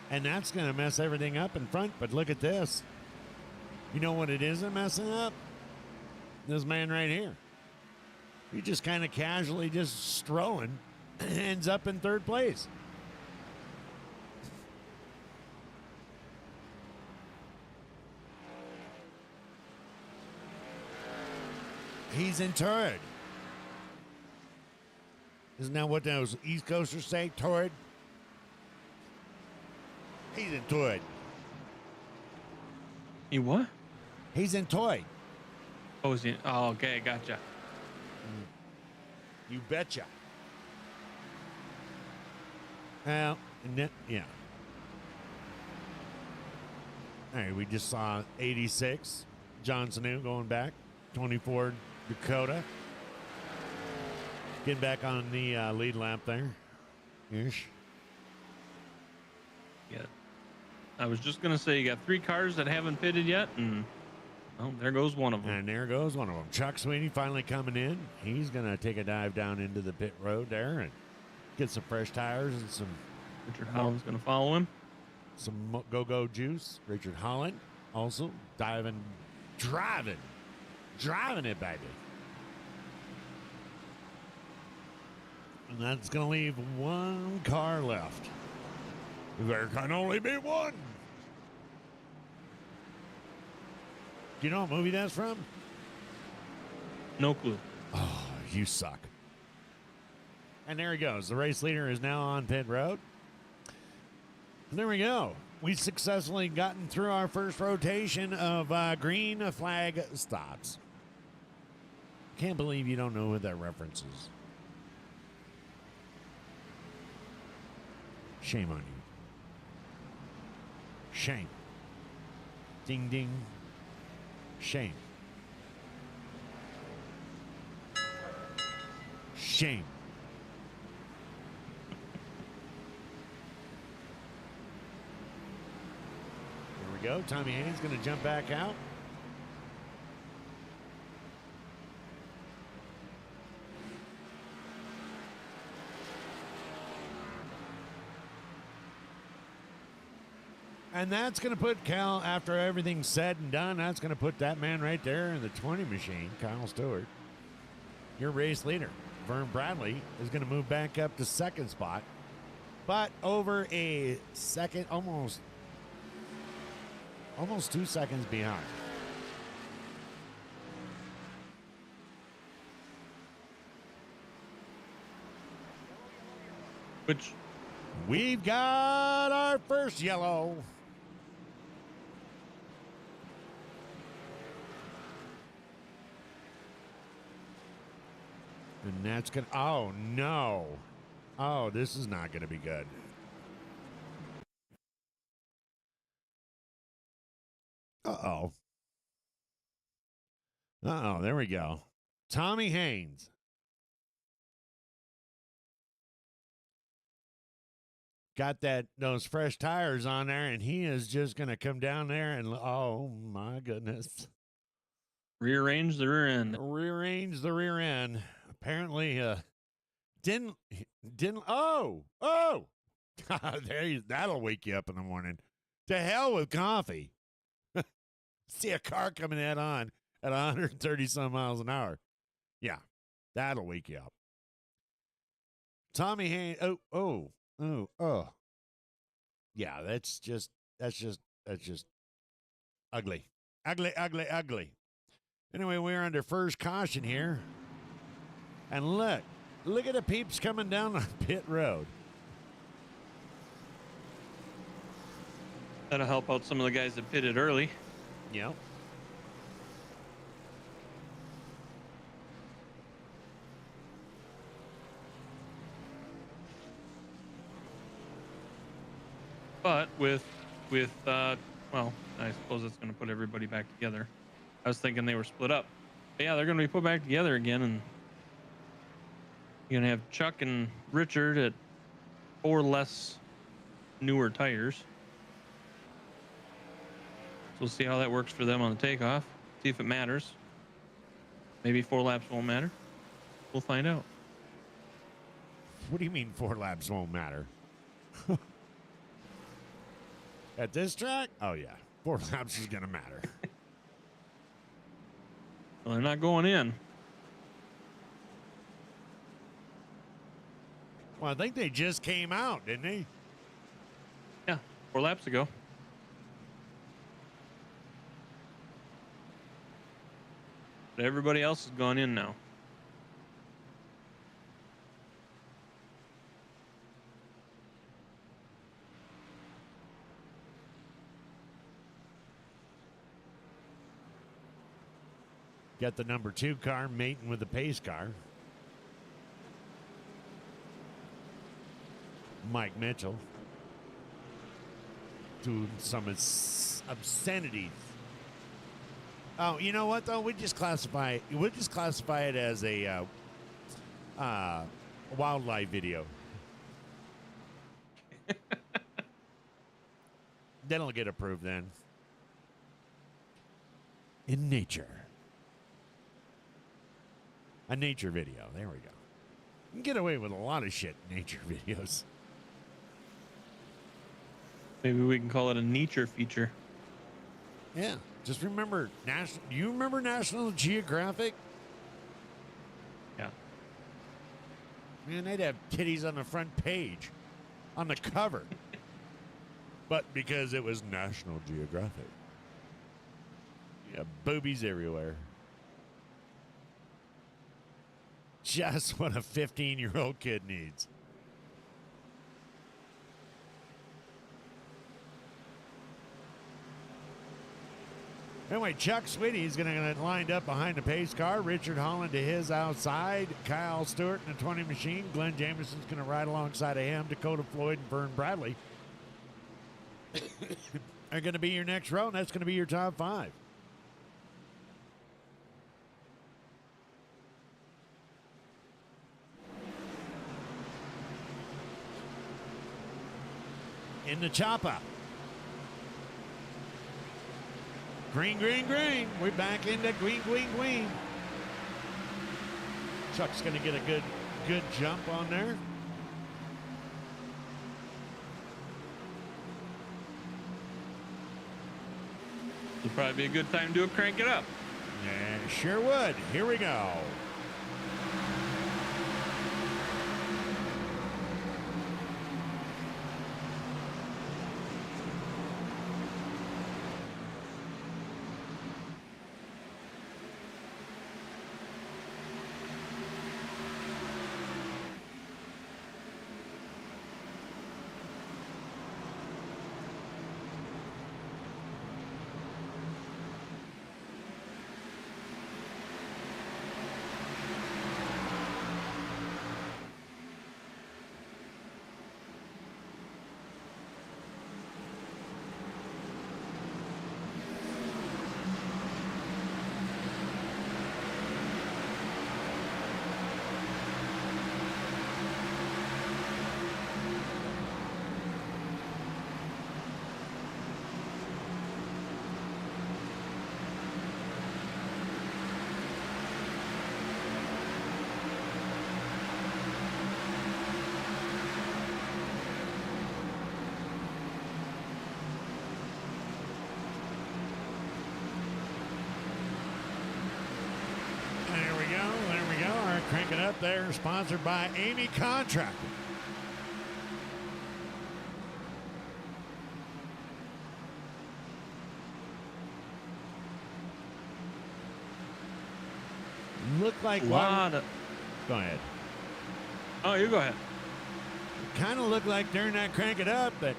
And that's going to mess everything up in front. But look at this. You know what it isn't messing up? This man right here. He just kind of casually just strolling ends up in third place. He's in third. Isn't that what those East Coasters say? Third? He's in third. He what? He's in toy. Oh, is he? Oh, okay, gotcha. You betcha. Well, yeah. All right, we just saw 86. John Sanu going back. 24 Dakota. Getting back on the lead lap there. Ish. Yeah. I was just going to say, you got 3 cars that haven't pitted yet, and well, there goes one of them. And there goes one of them. Chuck Sweeney finally coming in. He's going to take a dive down into the pit road there and get some fresh tires and some Richard Holland's going to follow him. some go-go juice. Richard Holland also driving it, baby. And that's going to leave one car left. There can only be one. Do you know what movie that's from? No clue. Oh, you suck. And there he goes. The race leader is now on pit road. And there we go. We successfully gotten through our first rotation of green flag stops. Can't believe you don't know what that reference is. Shame on you. Shame. Ding, ding. Shame. Shame. Here we go. Tommy Haynes going to jump back out. And that's going to put Cal, after everything's said and done, that's going to put that man right there in the 20 machine, Kyle Stewart. Your race leader. Vern Bradley is going to move back up to second spot, but over a second, almost 2 seconds behind. Which We've got our first yellow. And that's going to, oh no. Oh, this is not going to be good. Uh-oh. Uh-oh, there we go. Tommy Haynes. Got those fresh tires on there, and he is just going to come down there and, oh, my goodness. rearrange the rear end. Rearrange the rear end. Apparently, didn't, that'll wake you up in the morning. To hell with coffee. See a car coming head on at 130 some miles an hour. Yeah, that'll wake you up. Tommy Haynes, oh. Yeah, that's just ugly. Ugly. Anyway, we're under first caution here. And look at the peeps coming down on pit road. That'll help out some of the guys that pitted early. Yep. But with well, I suppose it's going to put everybody back together. I was thinking they were split up. But yeah, they're going to be put back together again, and you're going to have Chuck and Richard at 4 less newer tires. So we'll see how that works for them on the takeoff. See if it matters. Maybe 4 laps won't matter. We'll find out. What do you mean 4 laps won't matter? At this track? Oh, yeah. 4 laps is going to matter. Well, they're not going in. Well, I think they just came out, didn't they? Yeah, 4 laps ago. But everybody else has gone in now. Got the number 2 car mating with the pace car. Mike Mitchell. Doing some obscenities. Oh, you know what though? We'll just classify it as a wildlife video. Then it'll get approved then. In nature. A nature video. There we go. You can get away with a lot of shit in nature videos. Maybe we can call it a nature feature. Yeah. Just remember, do you remember National Geographic? Yeah. Man, they'd have titties on the front page, on the cover. But because it was National Geographic. Yeah, boobies everywhere. Just what a 15-year-old kid needs. Anyway, Chuck Sweetie is going to get lined up behind the pace car. Richard Holland to his outside. Kyle Stewart in the 20 machine. Glenn Jameson's going to ride alongside of him. Dakota Floyd and Vern Bradley are going to be your next row, and that's going to be your top 5. In the chopper. Green, green, green. We're back into green, green, green. Chuck's going to get a good jump on there. It'd probably be a good time to crank it up. Yeah, sure would. Here we go. Cranking up there, sponsored by Amy Contractor. Look like a lot of. Go ahead. Oh, you go ahead. Kind of looked like during that crank it up that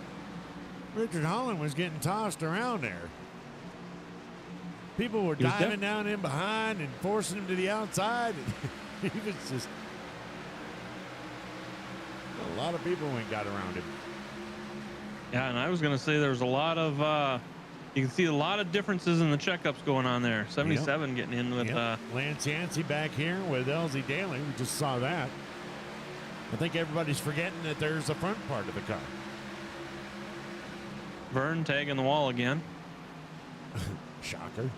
Richard Holland was getting tossed around there. People were diving down in behind and forcing him to the outside. He was just a lot of people went got around him. Yeah, and I was going to say there's a lot of you can see a lot of differences in the checkups going on there. 77 getting in with Lance Yancey back here with LZ Daly. We just saw that. I think everybody's forgetting that there's the front part of the car. Vern tagging the wall again. Shocker.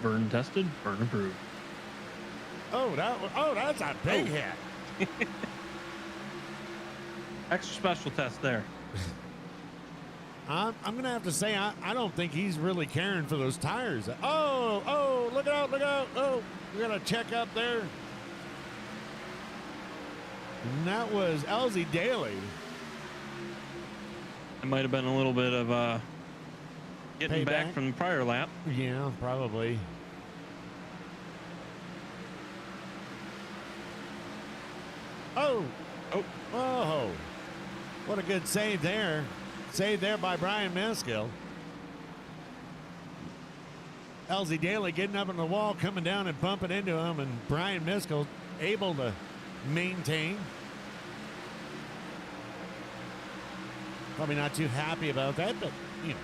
Vern tested, Vern approved. That's a big hit. Extra special test there. I'm going to have to say, I don't think he's really caring for those tires. Oh, look out, look out. Oh, we got a check up there. And that was LZ Daly. It might have been a little bit of getting Payback back from the prior lap. Yeah, probably. Oh. What a good save there. Saved there by Brian Meskill. LZ Daly getting up on the wall, coming down and bumping into him, and Brian Meskill able to maintain. Probably not too happy about that, but, you know.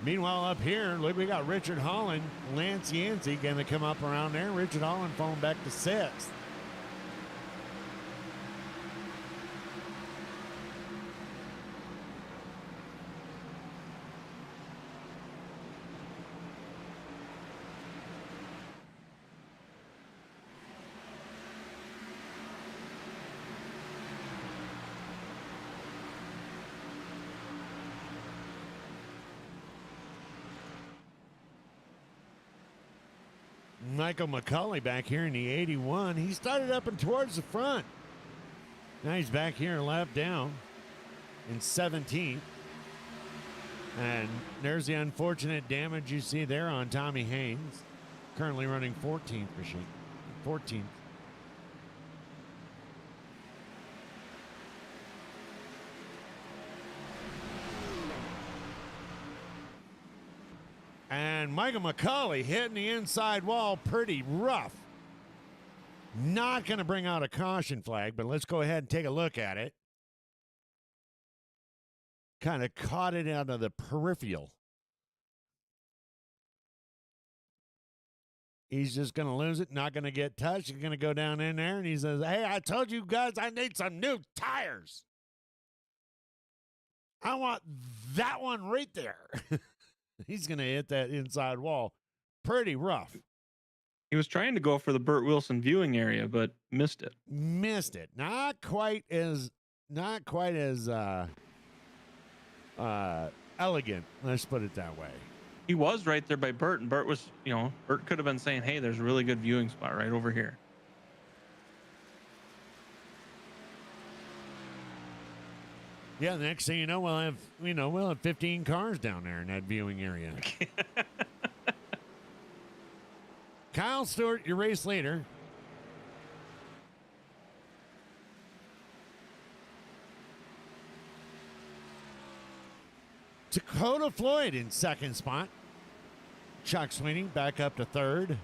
Meanwhile, up here, look, we got Richard Holland, Lance Yancey going to come up around there. Richard Holland falling back to 6th. Michael McCauley back here in the 81. He started up and towards the front. Now he's back here a lap down in 17th. And there's the unfortunate damage you see there on Tommy Haynes, currently running 14th machine. 14th. And Michael McCauley hitting the inside wall pretty rough. Not going to bring out a caution flag, but let's go ahead and take a look at it. Kind of caught it out of the peripheral. He's just going to lose it, not going to get touched. He's going to go down in there, and he says, hey, I told you guys I need some new tires. I want that one right there. He's going to hit that inside wall pretty rough. He was trying to go for the Burt Wilson viewing area, but missed it. Missed it. Not quite as elegant. Let's put it that way. He was right there by Burt, and Burt was, Burt could have been saying, hey, there's a really good viewing spot right over here. Yeah, the next thing you know, we'll have 15 cars down there in that viewing area. Kyle Stewart, your race leader. Dakota Floyd in second spot. Chuck Sweeney back up to third.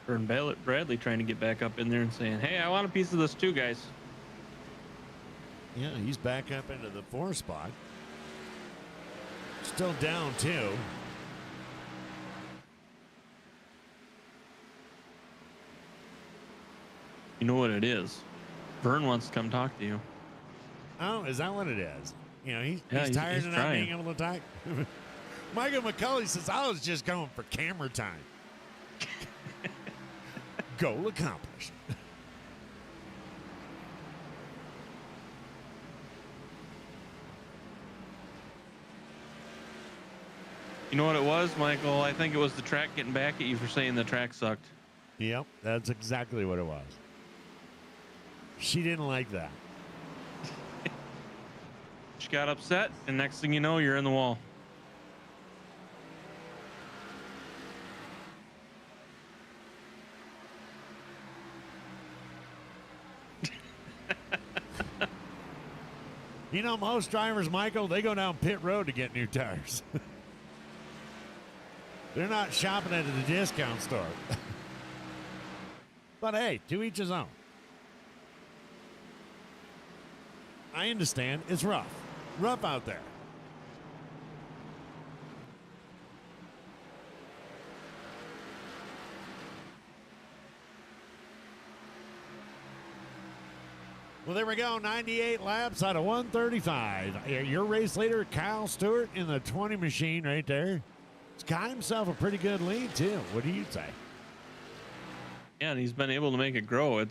And Bradley trying to get back up in there and saying, hey, I want a piece of this too, guys. Yeah, he's back up into the 4th spot. Still down 2. You know what it is? Vern wants to come talk to you. Oh, is that what it is? He's tired he's of not trying. being able to talk. Michael McCauley says, I was just going for camera time. Goal accomplished. You know what it was, Michael? I think it was the track getting back at you for saying the track sucked. Yep, that's exactly what it was. She didn't like that. She got upset, and next thing you know, you're in the wall. Most drivers, Michael, they go down pit road to get new tires. They're not shopping at the discount store. But hey, to each his own. I understand. It's rough. Rough out there. Well, there we go. 98 laps out of 135. Your race leader, Kyle Stewart, in the 20 machine right there. He's got himself a pretty good lead, too. What do you say? Yeah, and he's been able to make it grow.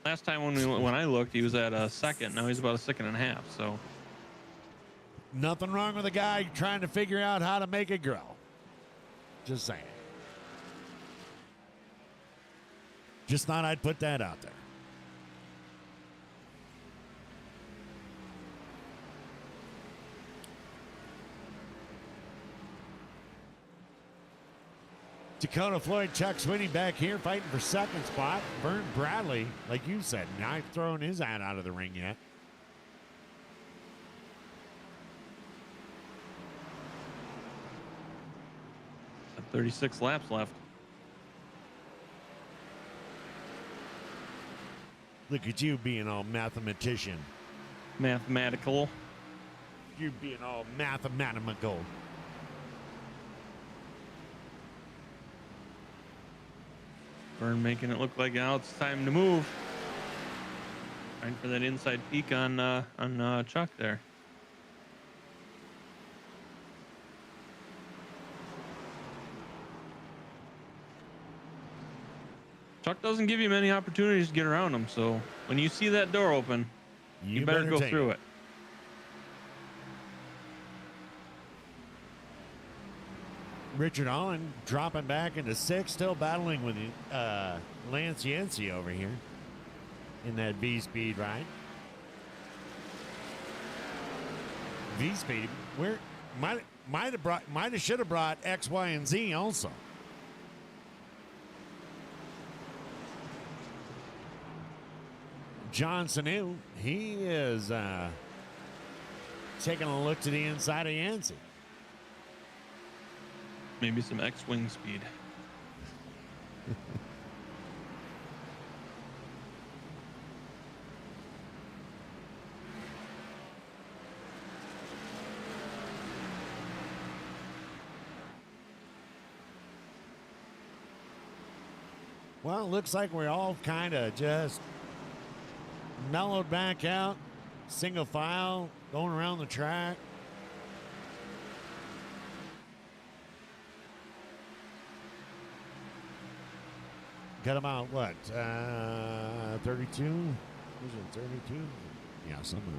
Last time when I looked, he was at a second. Now he's about a second and a half. So nothing wrong with a guy trying to figure out how to make it grow. Just saying. Just thought I'd put that out there. Dakota Floyd, Chuck Sweeney back here fighting for second spot. Vern Bradley, like you said, not throwing his hat out of the ring yet. Got 36 laps left. Look at you being all mathematician. Mathematical. You being all mathematical. Vern making it look like now it's time to move. Trying for that inside peak on Chuck there. Truck doesn't give you many opportunities to get around them. So when you see that door open, you better go take through it. Richard Allen dropping back into 6th, still battling with Lance Yancey over here in that V-Speed ride. V-Speed, where should have brought X, Y, and Z also. John Sanu, he is taking a look to the inside of Yancey. Maybe some X-wing speed. Well, it looks like we're all kind of just mellowed back out, single file, going around the track. Got about what? 32? Was it 32? Yeah, somewhere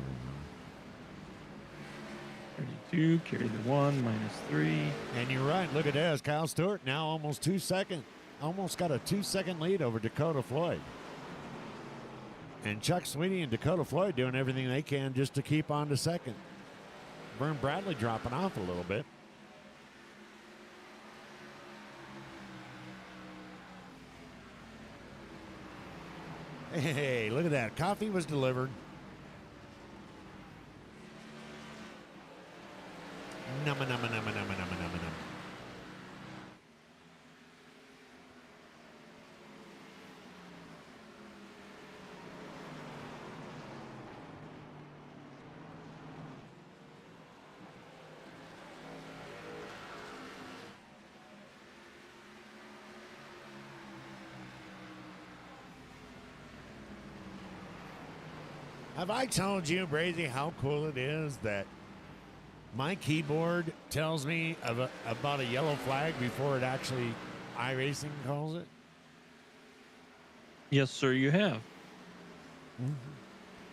around 32, carry the 1, -3. there. And you're right. Look at this. Kyle Stewart now almost 2 second. Almost got a 2-second lead over Dakota Floyd. And Chuck Sweeney and Dakota Floyd doing everything they can just to keep on to 2nd. Vern Bradley dropping off a little bit. Hey, look at that. Coffee was delivered. Numma, numma, numma, numma, numma, numma, numma. Have I told you, Brazy, how cool it is that my keyboard tells me about a yellow flag before it actually iRacing calls it? Yes, sir, you have. Mm-hmm.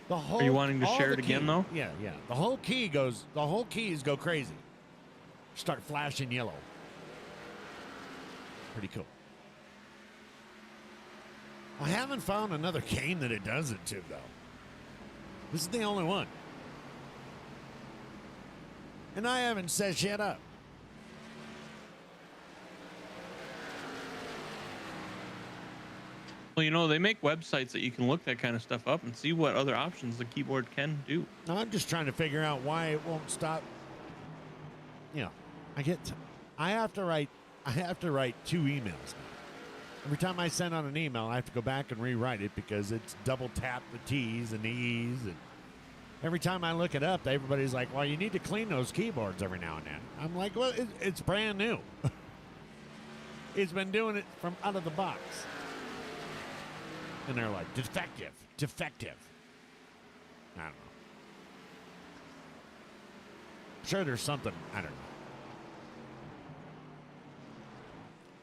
The whole, Are you wanting to all share the it again, key- though? Yeah. The whole keys go crazy. Start flashing yellow. Pretty cool. I haven't found another game that it does it to, though. This is the only one. And I haven't said shit up. Well, you know, they make websites that you can look that kind of stuff up and see what other options the keyboard can do. Now, I'm just trying to figure out why it won't stop. You know, I have to write 2 emails now. Every time I send out an email, I have to go back and rewrite it because it's double tap the T's and the E's. And every time I look it up, everybody's like, well, you need to clean those keyboards every now and then. I'm like, well, it's brand new. It's been doing it from out of the box. And they're like, defective. I don't know. I'm sure there's something, I don't know.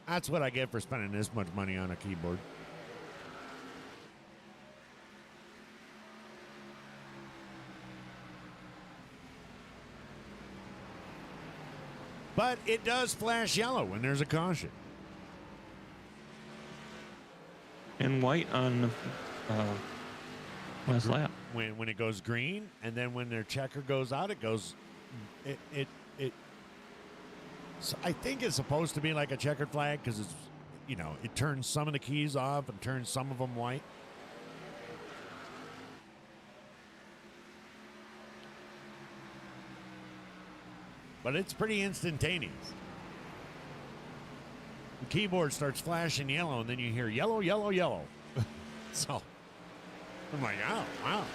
That's what I get for spending this much money on a keyboard. But it does flash yellow when there's a caution. And white on last lap. When it goes green, and then when their checker goes out, it goes. So I think it's supposed to be like a checkered flag because it's, you know, it turns some of the keys off and turns some of them white. But it's pretty instantaneous. The keyboard starts flashing yellow, and then you hear yellow, yellow, yellow. So I'm like, oh, wow.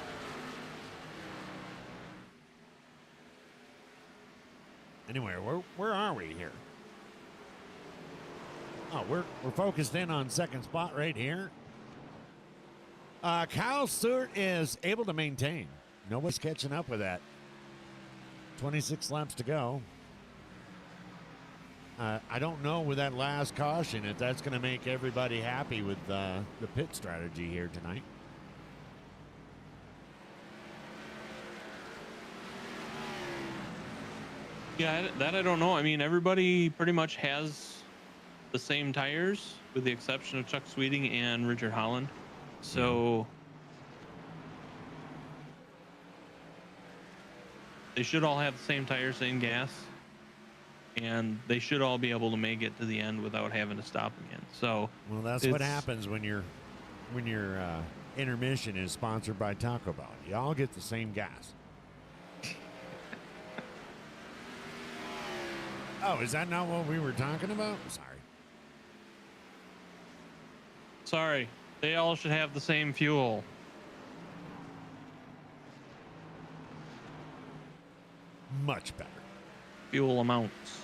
Anyway, where are we here? Oh, we're focused in on 2nd spot right here. Kyle Stewart is able to maintain. Nobody's catching up with that. 26 laps to go. I don't know with that last caution if that's going to make everybody happy with the pit strategy here tonight. Yeah, that I don't know. I mean, everybody pretty much has the same tires, with the exception of Chuck Sweeting and Richard Holland. So they should all have the same tires, same gas, and they should all be able to make it to the end without having to stop again. So, well, that's what happens when your intermission is sponsored by Taco Bell. You all get the same gas. Oh, is that not what we were talking about? Sorry, they all should have the same fuel. Much better. Fuel amounts.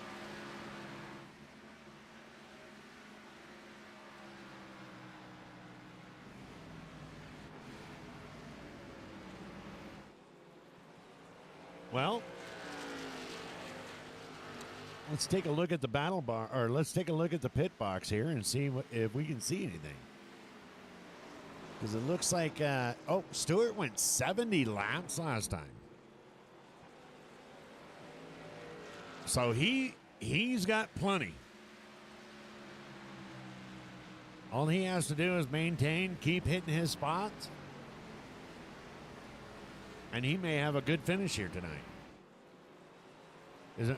Well, let's take a look at the battle bar, or let's take a look at the pit box here and see if we can see anything. Because it looks like, Stewart went 70 laps last time. So he's got plenty. All he has to do is maintain, keep hitting his spots, and he may have a good finish here tonight.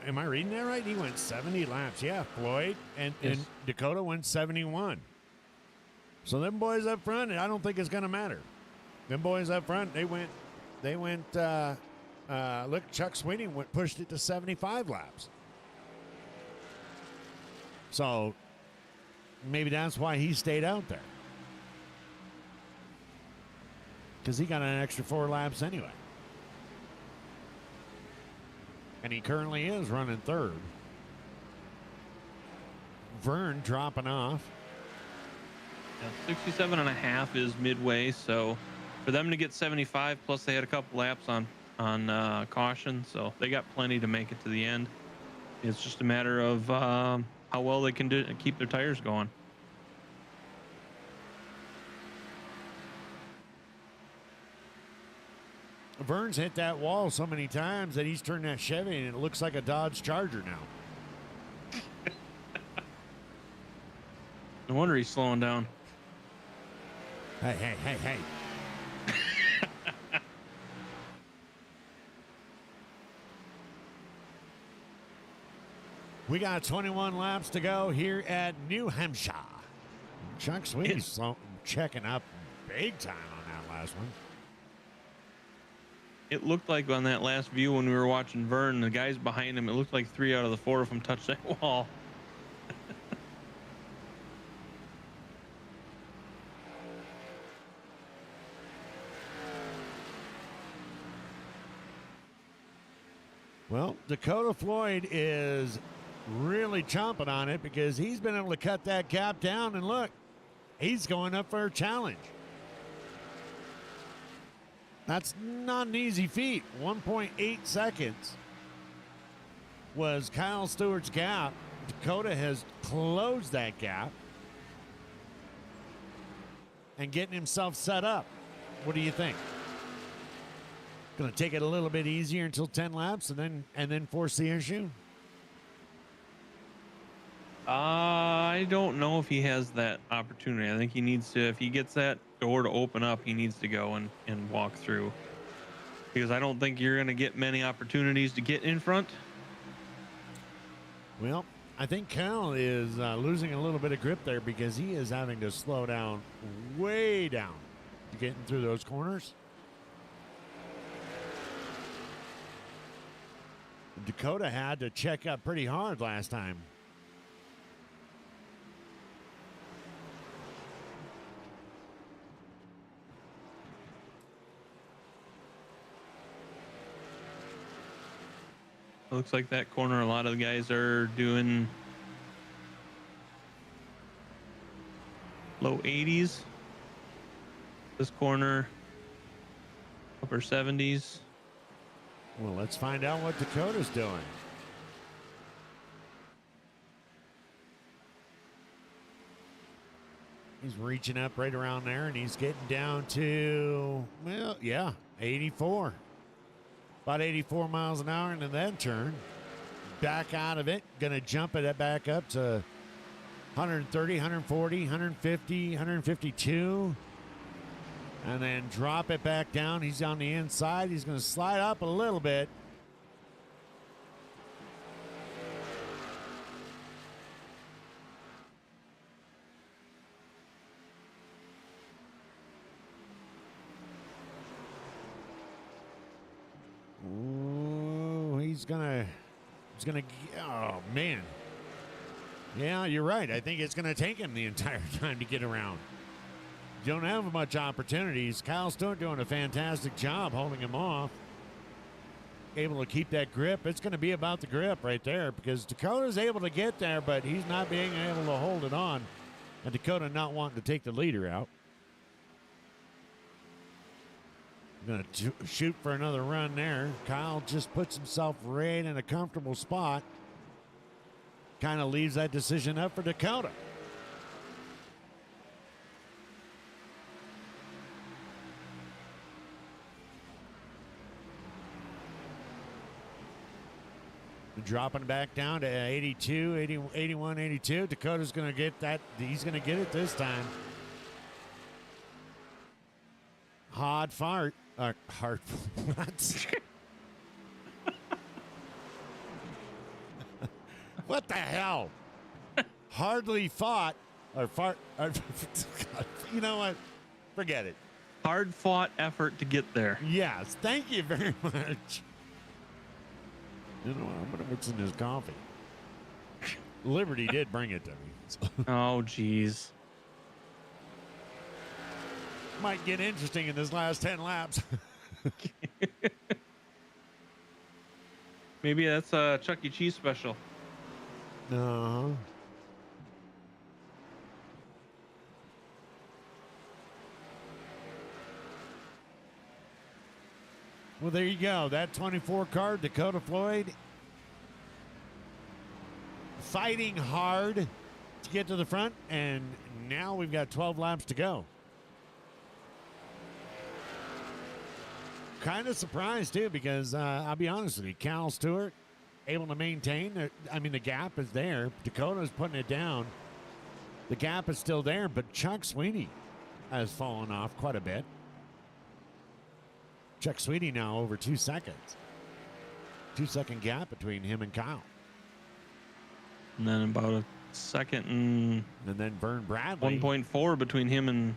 Am I reading that right? He went 70 laps. Yeah, Floyd and Dakota went 71. So them boys up front, I don't think it's going to matter. Them boys up front, they went. Look, Chuck Sweeting pushed it to 75 laps. So maybe that's why he stayed out there, because he got an extra 4 laps anyway. And he currently is running third. Vern dropping off. Yeah, 67.5 is midway, so for them to get 75, plus they had a couple laps on caution, so they got plenty to make it to the end. It's just a matter of how well they can keep their tires going. Vern's hit that wall so many times that he's turned that Chevy and it looks like a Dodge Charger now. No wonder he's slowing down. Hey. We got 21 laps to go here at New Hampshire. Chuck Sweety's checking up big time on that last one. It looked like on that last view when we were watching Vern, the guys behind him, it looked like 3 out of the 4 of them touched that wall. Well, Dakota Floyd is really chomping on it because he's been able to cut that gap down, and look, he's going up for a challenge. That's not an easy feat. 1.8 seconds was Kyle Stewart's gap. Dakota has closed that gap and getting himself set up. What do you think? Going to take it a little bit easier until 10 laps and then force the issue? I don't know if he has that opportunity. I think he needs to, if he gets that door to open up, he needs to go and walk through, because I don't think you're going to get many opportunities to get in front. Well, I think Kyle is losing a little bit of grip there because he is having to slow down way down to getting through those corners. Dakota had to check up pretty hard last time. Looks like that corner, a lot of the guys are doing low 80s. This corner, upper 70s. Well, let's find out what Dakota's doing. He's reaching up right around there, and he's getting down to, well, yeah, 84. About 84 miles an hour into that turn. Back out of it. Going to jump it back up to 130, 140, 150, 152. And then drop it back down. He's on the inside. He's going to slide up a little bit. Ooh, he's gonna, oh man. Yeah, you're right. I think it's gonna take him the entire time to get around. You don't have much opportunities. Kyle Stewart doing a fantastic job holding him off. Able to keep that grip. It's gonna be about the grip right there because Dakota's able to get there, but he's not being able to hold it on. And Dakota not wanting to take the leader out. Going to shoot for another run there. Kyle just puts himself right in a comfortable spot. Kind of leaves that decision up for Dakota. Dropping back down to 82, 80, 81, 82. Dakota's going to get that. He's going to get it this time. Hard fart. Hard. What? What the hell? Hardly fought or fart. You know what? Forget it. Hard fought effort to get there. Yes. Thank you very much. You know, I'm going to mix in this coffee. Liberty did bring it to me. So. Oh, geez. Might get interesting in this last 10 laps. Maybe that's a Chuck E. Cheese special. Uh-huh. Well, there you go. That 24 car, Dakota Floyd, fighting hard to get to the front, and now we've got 12 laps to go. Kind of surprised, too, because I'll be honest with you, Cal Stewart able to maintain. I mean, the gap is there. Dakota's putting it down. The gap is still there, but Chuck Sweeney has fallen off quite a bit. Chuck Sweeney now over 2 seconds. 2-second gap between him and Kyle. And then about a second and then Vern Bradley. 1.4 between him and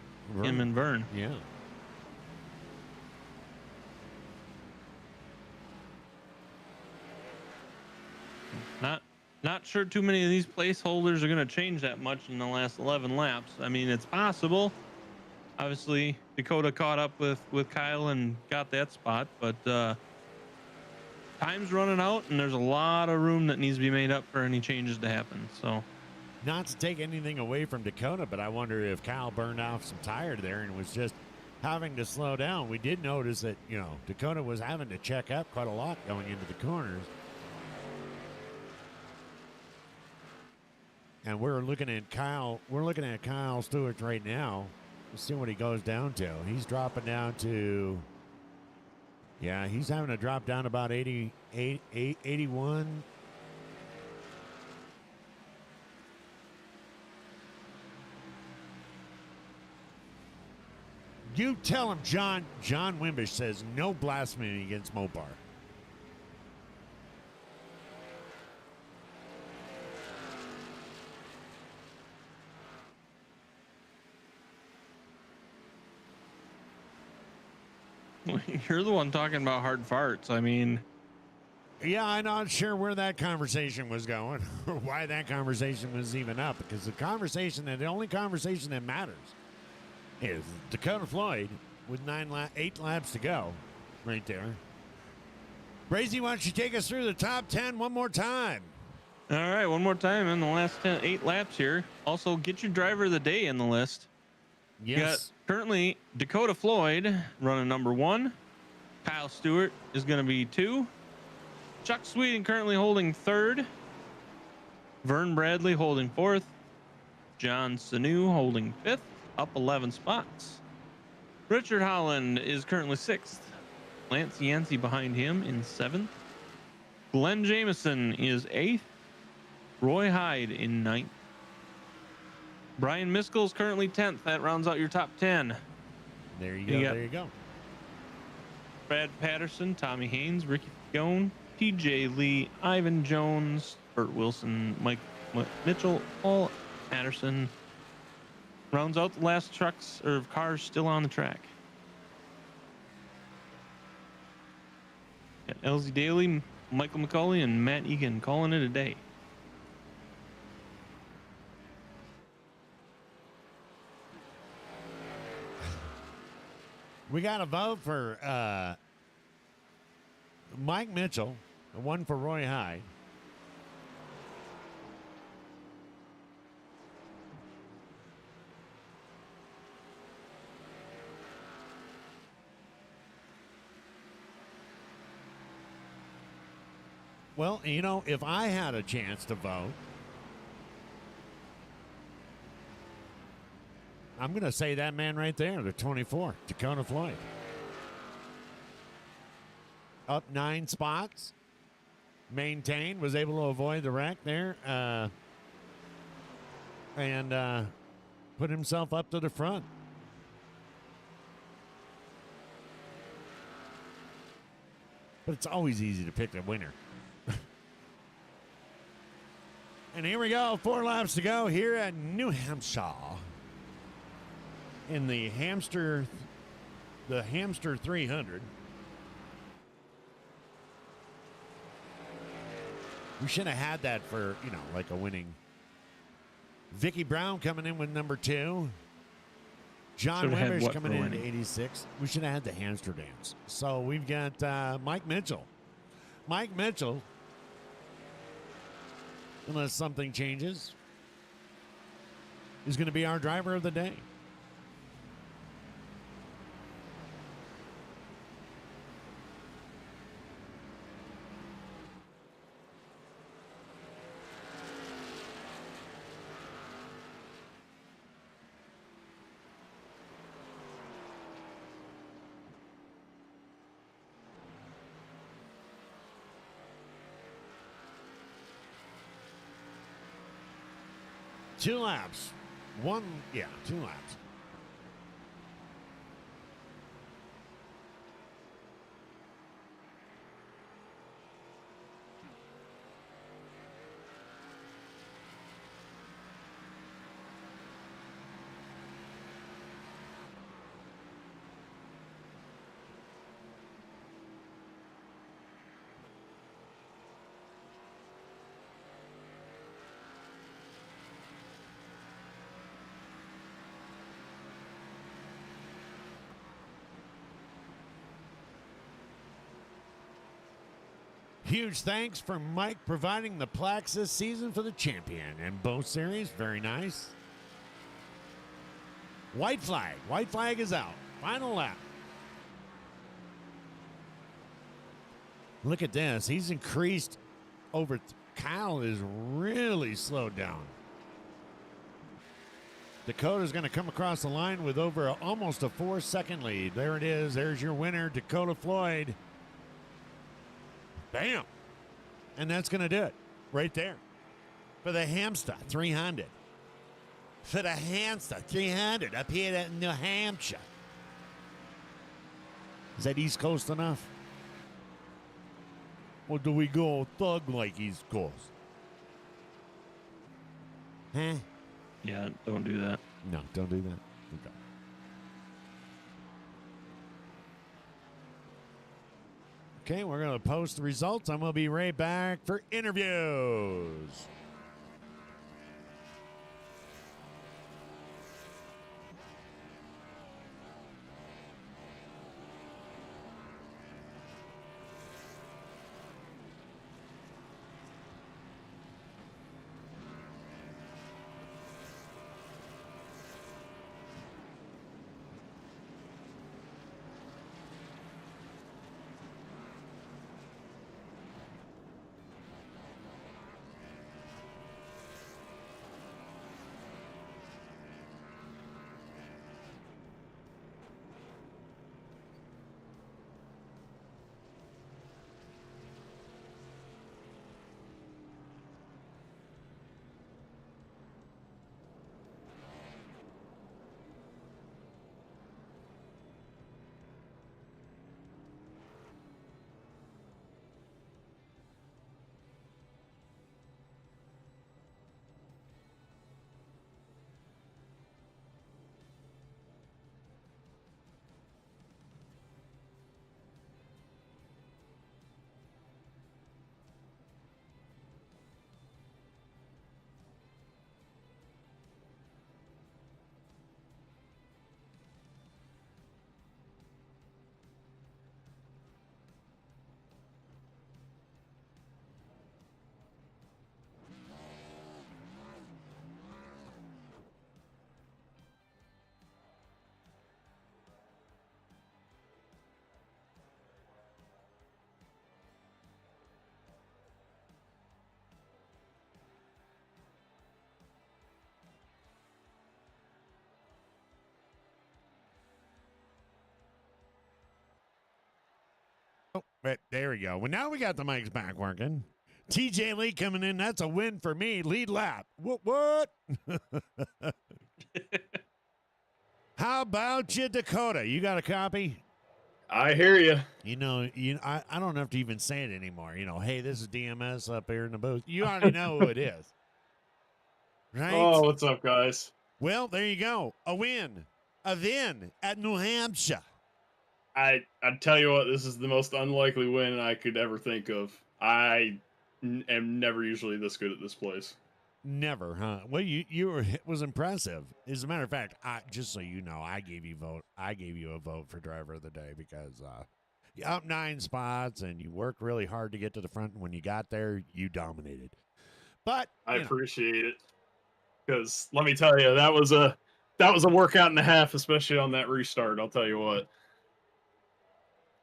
Vern. Yeah. Not sure too many of these placeholders are going to change that much in the last 11 laps. I mean, it's possible. Obviously, Dakota caught up with Kyle and got that spot, but time's running out, and there's a lot of room that needs to be made up for any changes to happen. So, not to take anything away from Dakota, but I wonder if Kyle burned off some tire there and was just having to slow down. We did notice that, you know, Dakota was having to check up quite a lot going into the corners. And we're looking at Kyle Stewart right now. Let's see what he goes down to. He's dropping down to, yeah, he's having to drop down about 81. You tell him, John Wimbish says no blasphemy against Mopar. You're the one talking about hard farts. I mean, yeah, I'm not sure where that conversation was going or why that conversation was even up, because the only conversation that matters is Dakota Floyd with 8 laps to go right there. Brazy, why don't you take us through the top 10 one more time? all right, one more time in the last 8 laps here. Also, get your driver of the day in the list. Yes. You got currently Dakota Floyd running number 1. Kyle Stewart is going to be 2. Chuck Sweden currently holding 3rd. Vern Bradley holding 4th. John Sanu holding 5th, up 11 spots. Richard Holland is currently 6th. Lance Yancey behind him in 7th. Glenn Jameson is 8th. Roy Hyde in 9th. Brian Miskell is currently 10th. That rounds out your top 10. There you go. You got- There you go. Brad Patterson, Tommy Haynes, Ricky Fione, TJ Lee, Ivan Jones, Burt Wilson, Mike Mitchell, Paul Patterson. Rounds out the last trucks or cars still on the track. Got LZ Daly, Michael McCauley, and Matt Egan calling it a day. We got a vote for Mike Mitchell, one for Roy Hyde. Well, you know, if I had a chance to vote, I'm going to say that man right there, the 24, Dakota Floyd. Up 9 spots. Maintained, was able to avoid the wreck there. And put himself up to the front. But it's always easy to pick the winner. And here we go, 4 laps to go here at New Hampshire in the Hampster 300. We should have had that for, you know, like a winning. Vicky Brown coming in with number 2. John Should've had Wimbish what coming for in winning? at 86. We should have had the hamster dance. So we've got Mike Mitchell. Mike Mitchell, unless something changes, is going to be our driver of the day. Two laps. 2 laps. Huge thanks for Mike providing the plaques this season for the champion in both series. Very nice. White flag. White flag is out. Final lap. Look at this. He's increased over. Kyle is really slowed down. Dakota's going to come across the line with over almost a 4-second lead. There it is. There's your winner, Dakota Floyd. Bam. And that's going to do it right there for the Hampster 300. For the Hampster 300 up here in New Hampshire. Is that East Coast enough? Or do we go thug like East Coast? Huh? Yeah, don't do that. No, don't do that. Okay. Okay, we're going to post the results. I'm going to be right back for interviews. Oh, but there we go. Well, now we got the mics back working. TJ Lee coming in. That's a win for me. Lead lap. What? How about you, Dakota? You got a copy? I hear you. I don't have to even say it anymore. Hey, this is DMS up here in the booth. You already know who it is. Right? Oh, what's up, guys? Well, there you go. A win. A win at New Hampshire. I tell you what, this is the most unlikely win I could ever think of. I am never usually this good at this place. Never, huh? Well, it was impressive. As a matter of fact, just so you know, I gave you a vote for driver of the day because you up 9 spots and you worked really hard to get to the front. And when you got there, you dominated. But I appreciate it because let me tell you, that was a workout and a half, especially on that restart. I'll tell you what.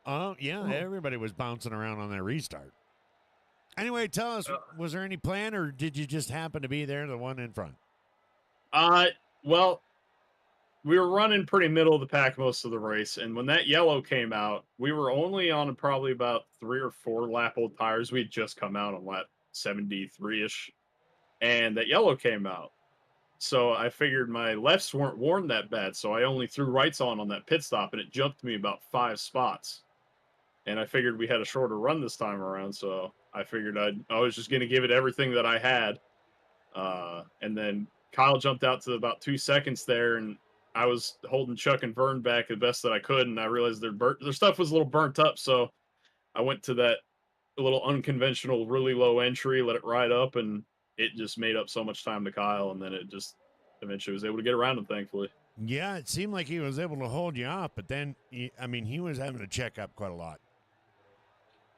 Oh yeah, everybody was bouncing around on that restart. Anyway, tell us, was there any plan, or did you just happen to be there, the one in front? Well, we were running pretty middle of the pack most of the race, and when that yellow came out, we were only on probably about 3 or 4 lap old tires. We'd just come out on lap 73-ish, and that yellow came out. So I figured my lefts weren't worn that bad, so I only threw rights on that pit stop, and it jumped me about 5 spots. And I figured we had a shorter run this time around, so I figured I was just going to give it everything that I had. And then Kyle jumped out to about 2 seconds there, and I was holding Chuck and Vern back the best that I could, and I realized their stuff was a little burnt up, so I went to that little unconventional, really low entry, let it ride up, and it just made up so much time to Kyle, and then it just eventually was able to get around him, thankfully. Yeah, it seemed like he was able to hold you off, but then, he was having to check up quite a lot.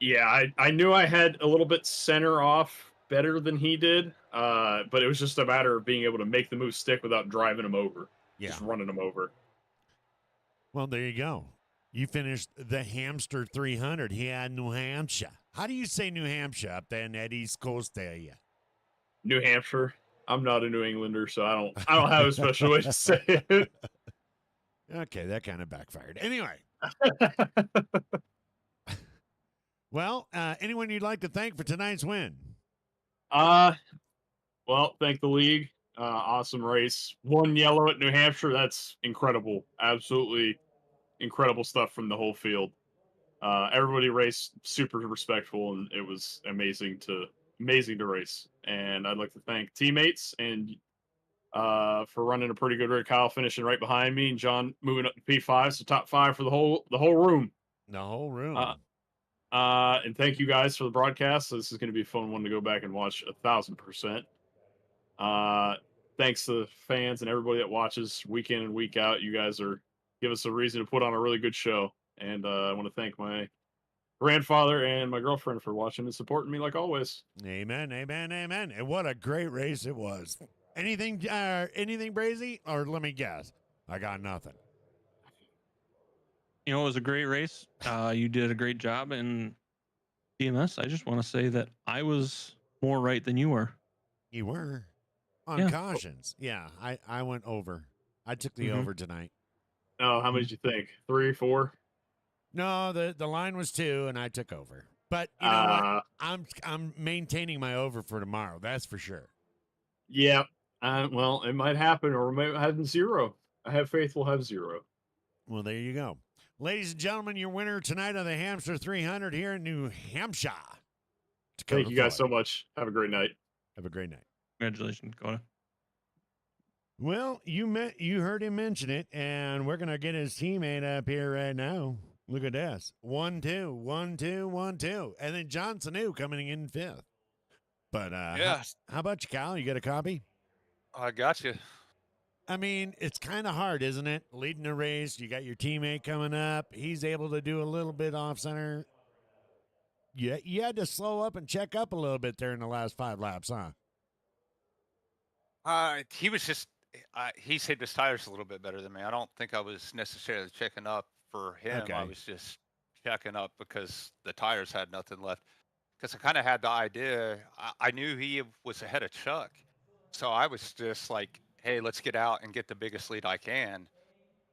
Yeah, I knew I had a little bit center off better than he did, but it was just a matter of being able to make the move stick without driving him over, just running him over. Well, there you go. You finished the Hampster 300 here in New Hampshire. How do you say New Hampshire up there in that East Coast area? New Hampshire. I'm not a New Englander, so I don't have a special way to say it. Okay, that kind of backfired. Anyway. Well, anyone you'd like to thank for tonight's win? Well, thank the league. Awesome race. 1 yellow at New Hampshire. That's incredible. Absolutely incredible stuff from the whole field. Everybody raced super respectful, and it was amazing to race. And I'd like to thank teammates and for running a pretty good race. Kyle finishing right behind me, and John moving up to P5, so top 5 for the whole room. The whole room. And thank you guys for the broadcast. This is going to be a fun one to go back and watch 1,000%. Thanks to the fans and everybody that watches week in and week out. You guys give us a reason to put on a really good show. And I want to thank my grandfather and my girlfriend for watching and supporting me like always. Amen, amen, amen. And what a great race it was. Anything Brazy? Or let me guess. I got nothing. It was a great race. You did a great job. And DMS, I just want to say that I was more right than you were. You were? On cautions. Yeah, I went over. I took the over tonight. Oh, how many did you think? 3, 4? No, the line was 2, and I took over. But you know what? I'm maintaining my over for tomorrow. That's for sure. Yeah. Well, it might happen, or we might have 0. I have faith we'll have 0. Well, there you go. Ladies and gentlemen, your winner tonight of the Hampster 300 here in New Hampshire. Thank you guys so much. Have a great night. Have a great night. Congratulations, Dakota. Well, you heard him mention it, and we're gonna get his teammate up here right now. Look at this. 1, 2, 1, 2, 1, 2. And then John Sanu coming in 5th. But how about you, Kyle? You got a copy? I got you. I mean, it's kind of hard, isn't it? Leading the race, you got your teammate coming up. He's able to do a little bit off center. You had to slow up and check up a little bit there in the last 5 laps, huh? He was just he saved his tires a little bit better than me. I don't think I was necessarily checking up for him. Okay. I was just checking up because the tires had nothing left. Because I kind of had the idea. I knew he was ahead of Chuck, so I was just like, "Hey, let's get out and get the biggest lead I can."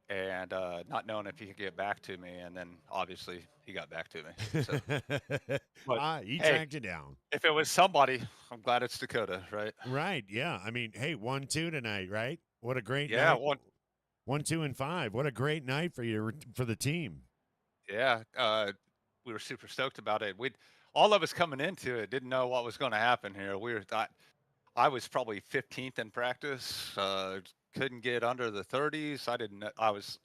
and not knowing if he could get back to me. And then obviously he got back to me. So, but He hey, tracked you down. if it was somebody, I'm glad it's Dakota, right? Right. Yeah. I mean, hey, 1-2 tonight, right? What a great Yeah, night. 1, 2, and 5. What a great night for the team. yeah. We were super stoked about it. We all of us coming into it didn't know what was going to happen here. I was probably 15th in practice. Couldn't get under the 30s. I didn't. I was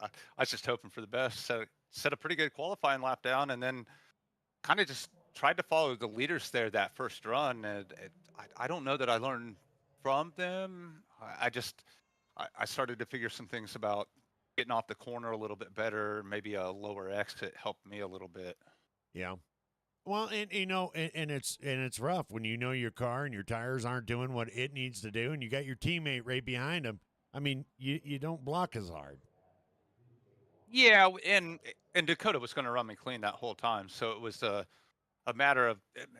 just hoping for the best. So set a pretty good qualifying lap down, and then kind of just tried to follow the leaders there that first run. And I don't know that I learned from them. I started to figure some things about getting off the corner a little bit better. Maybe a lower exit helped me a little bit. Yeah. Well, and and it's rough when you know your car and your tires aren't doing what it needs to do, and you got your teammate right behind him. I mean, you don't block as hard. Yeah, and Dakota was going to run me clean that whole time, so it was a matter of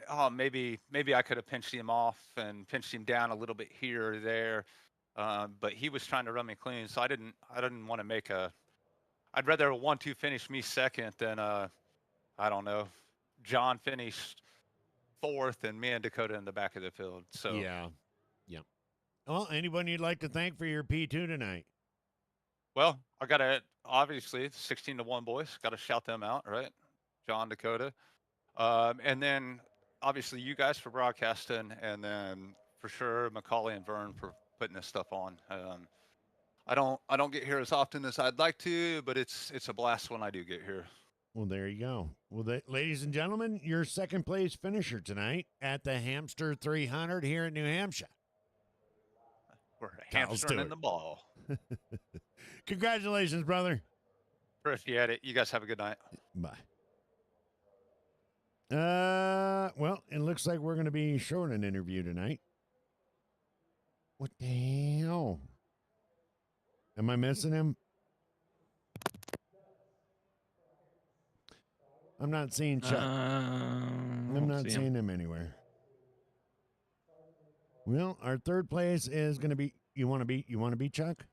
oh maybe I could have pinched him off and pinched him down a little bit here or there, but he was trying to run me clean, so I didn't want to make a. I'd rather a 1-2 finish me second than I don't know, John finished fourth and me and Dakota in the back of the field. So Yeah. Yeah. Well, anyone you'd like to thank for your P2 tonight? well, I gotta obviously 16-1 boys, gotta shout them out, right? John, Dakota. And then obviously you guys for broadcasting, and then for sure Macaulay and Vern for putting this stuff on. I don't get here as often as I'd like to, but it's a blast when I do get here. Well, there you go. Well, ladies and gentlemen, your second place finisher tonight at the Hampster 300 here in New Hampshire. We're Kyle's hamstering doing in the ball. Congratulations, brother. Appreciate it. You guys have a good night. Bye. Well, it looks like we're going to be short an interview tonight. What the hell? Am I missing him? I'm not seeing Chuck. I'm not seeing him anywhere. Well, our third place is going to be. You want to be Chuck?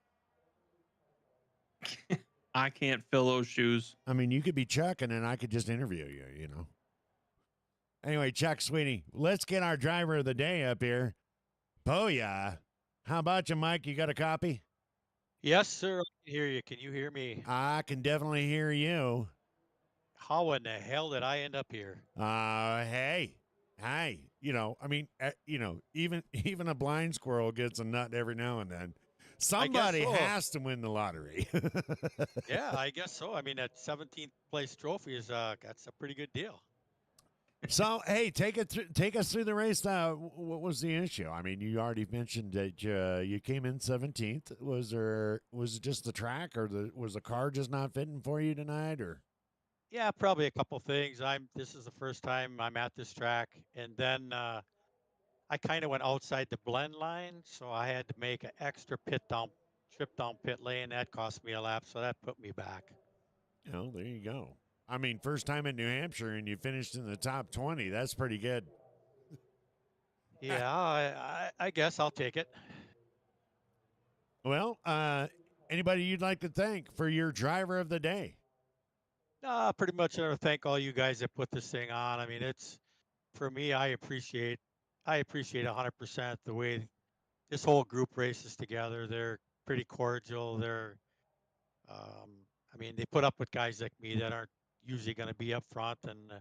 I can't fill those shoes. I mean, you could be Chuck, and then I could just interview you. You know. Anyway, Chuck, sweetie, let's get our driver of the day up here. Booyah! How about you, Mike? You got a copy? Yes, sir. I can hear you. Can you hear me? I can definitely hear you. How in the hell did I end up here? Hey, I mean, even a blind squirrel gets a nut every now and then. Somebody so. has to win the lottery. Yeah, I guess so. I mean, that 17th place trophy is that's a pretty good deal. So, hey, take us through the race. What was the issue? I mean, you already mentioned that you came in 17th. Was it just the track, or was the car just not fitting for you tonight, or? Yeah, probably a couple things. This is the first time I'm at this track, and then I kind of went outside the blend line, so I had to make an extra trip down pit lane. That cost me a lap, so that put me back. Oh, there you go. I mean, first time in New Hampshire, and you finished in the top 20. That's pretty good. Yeah, I guess I'll take it. Well, anybody you'd like to thank for your driver of the day? Pretty much I thank all you guys that put this thing on. I mean, it's for me. I appreciate 100% the way this whole group races together. They're pretty cordial. I mean, they put up with guys like me that aren't usually going to be up front, and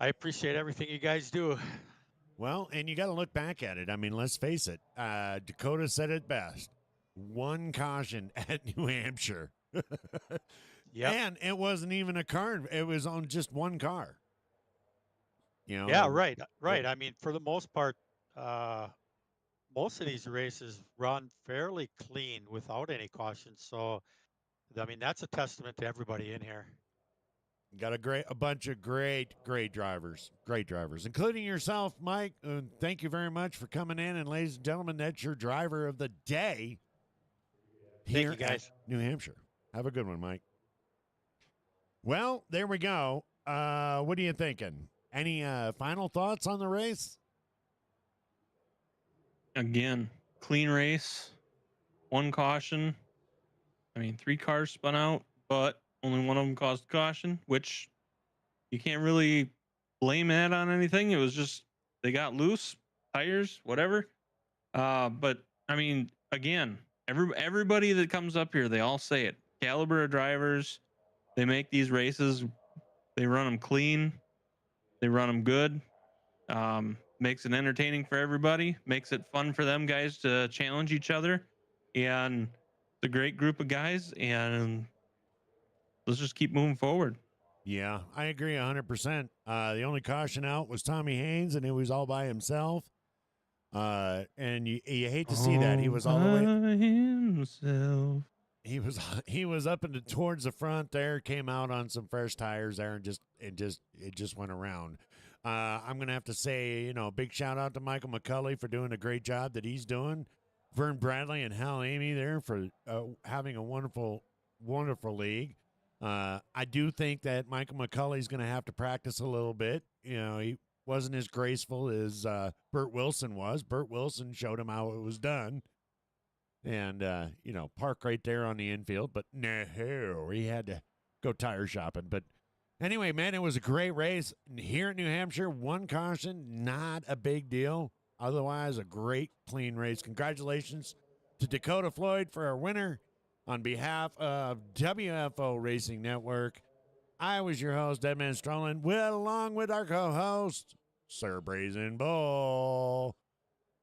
I appreciate everything you guys do. Well, and you got to look back at it. I mean, let's face it. Dakota said it best. One caution at New Hampshire. Yeah. And it wasn't even a car. It was on just one car. You know? Yeah, right. I mean, for the most part, most of these races run fairly clean without any cautions. So, I mean, that's a testament to everybody in here. Got a bunch of great drivers, including yourself, Mike. Thank you very much for coming in. And ladies and gentlemen, that's your driver of the day here Thank you, guys. at New Hampshire. Have a good one, Mike. Well, there we go. What are you thinking? Any final thoughts on the race? Again, clean race, one caution. I mean, 3 cars spun out, but only one of them caused caution, which you can't really blame that on anything. It was just they got loose, tires, whatever. But I mean, again, everybody that comes up here, they all say it. Caliber of drivers, they make these races, they run them clean, they run them good. Makes it entertaining for everybody, makes it fun for them guys to challenge each other, and it's a great group of guys, and let's just keep moving forward. Yeah, I agree 100%. The only caution out was Tommy Haynes, and he was all by himself. And you hate to see that. He was all the way by himself. he was up and towards the front there, came out on some fresh tires there, and it just went around. I'm gonna have to say, you know, big shout out to Michael McCulley for doing a great job that he's doing. Vern Bradley and Hal Amy there for having a wonderful league. I do think that Michael McCulley's going to have to practice a little bit. You know, he wasn't as graceful as Burt Wilson was. Burt Wilson showed him how it was done. And, you know, park right there on the infield. But no, he had to go tire shopping. But anyway, man, it was a great race. Here in New Hampshire, 1 caution, not a big deal. Otherwise, a great, clean race. Congratulations to Dakota Floyd for our winner. On behalf of WFO Racing Network, I was your host, Deadman Strolin, along with our co-host, Sir Brazen Bull.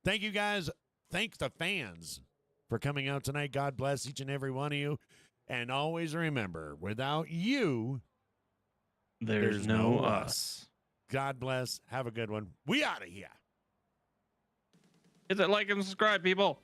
Thank you, guys. Thanks the fans for coming out tonight. God bless each and every one of you. And always remember, without you, There's no us. God bless. Have a good one. We out of here. Hit that like and subscribe, people.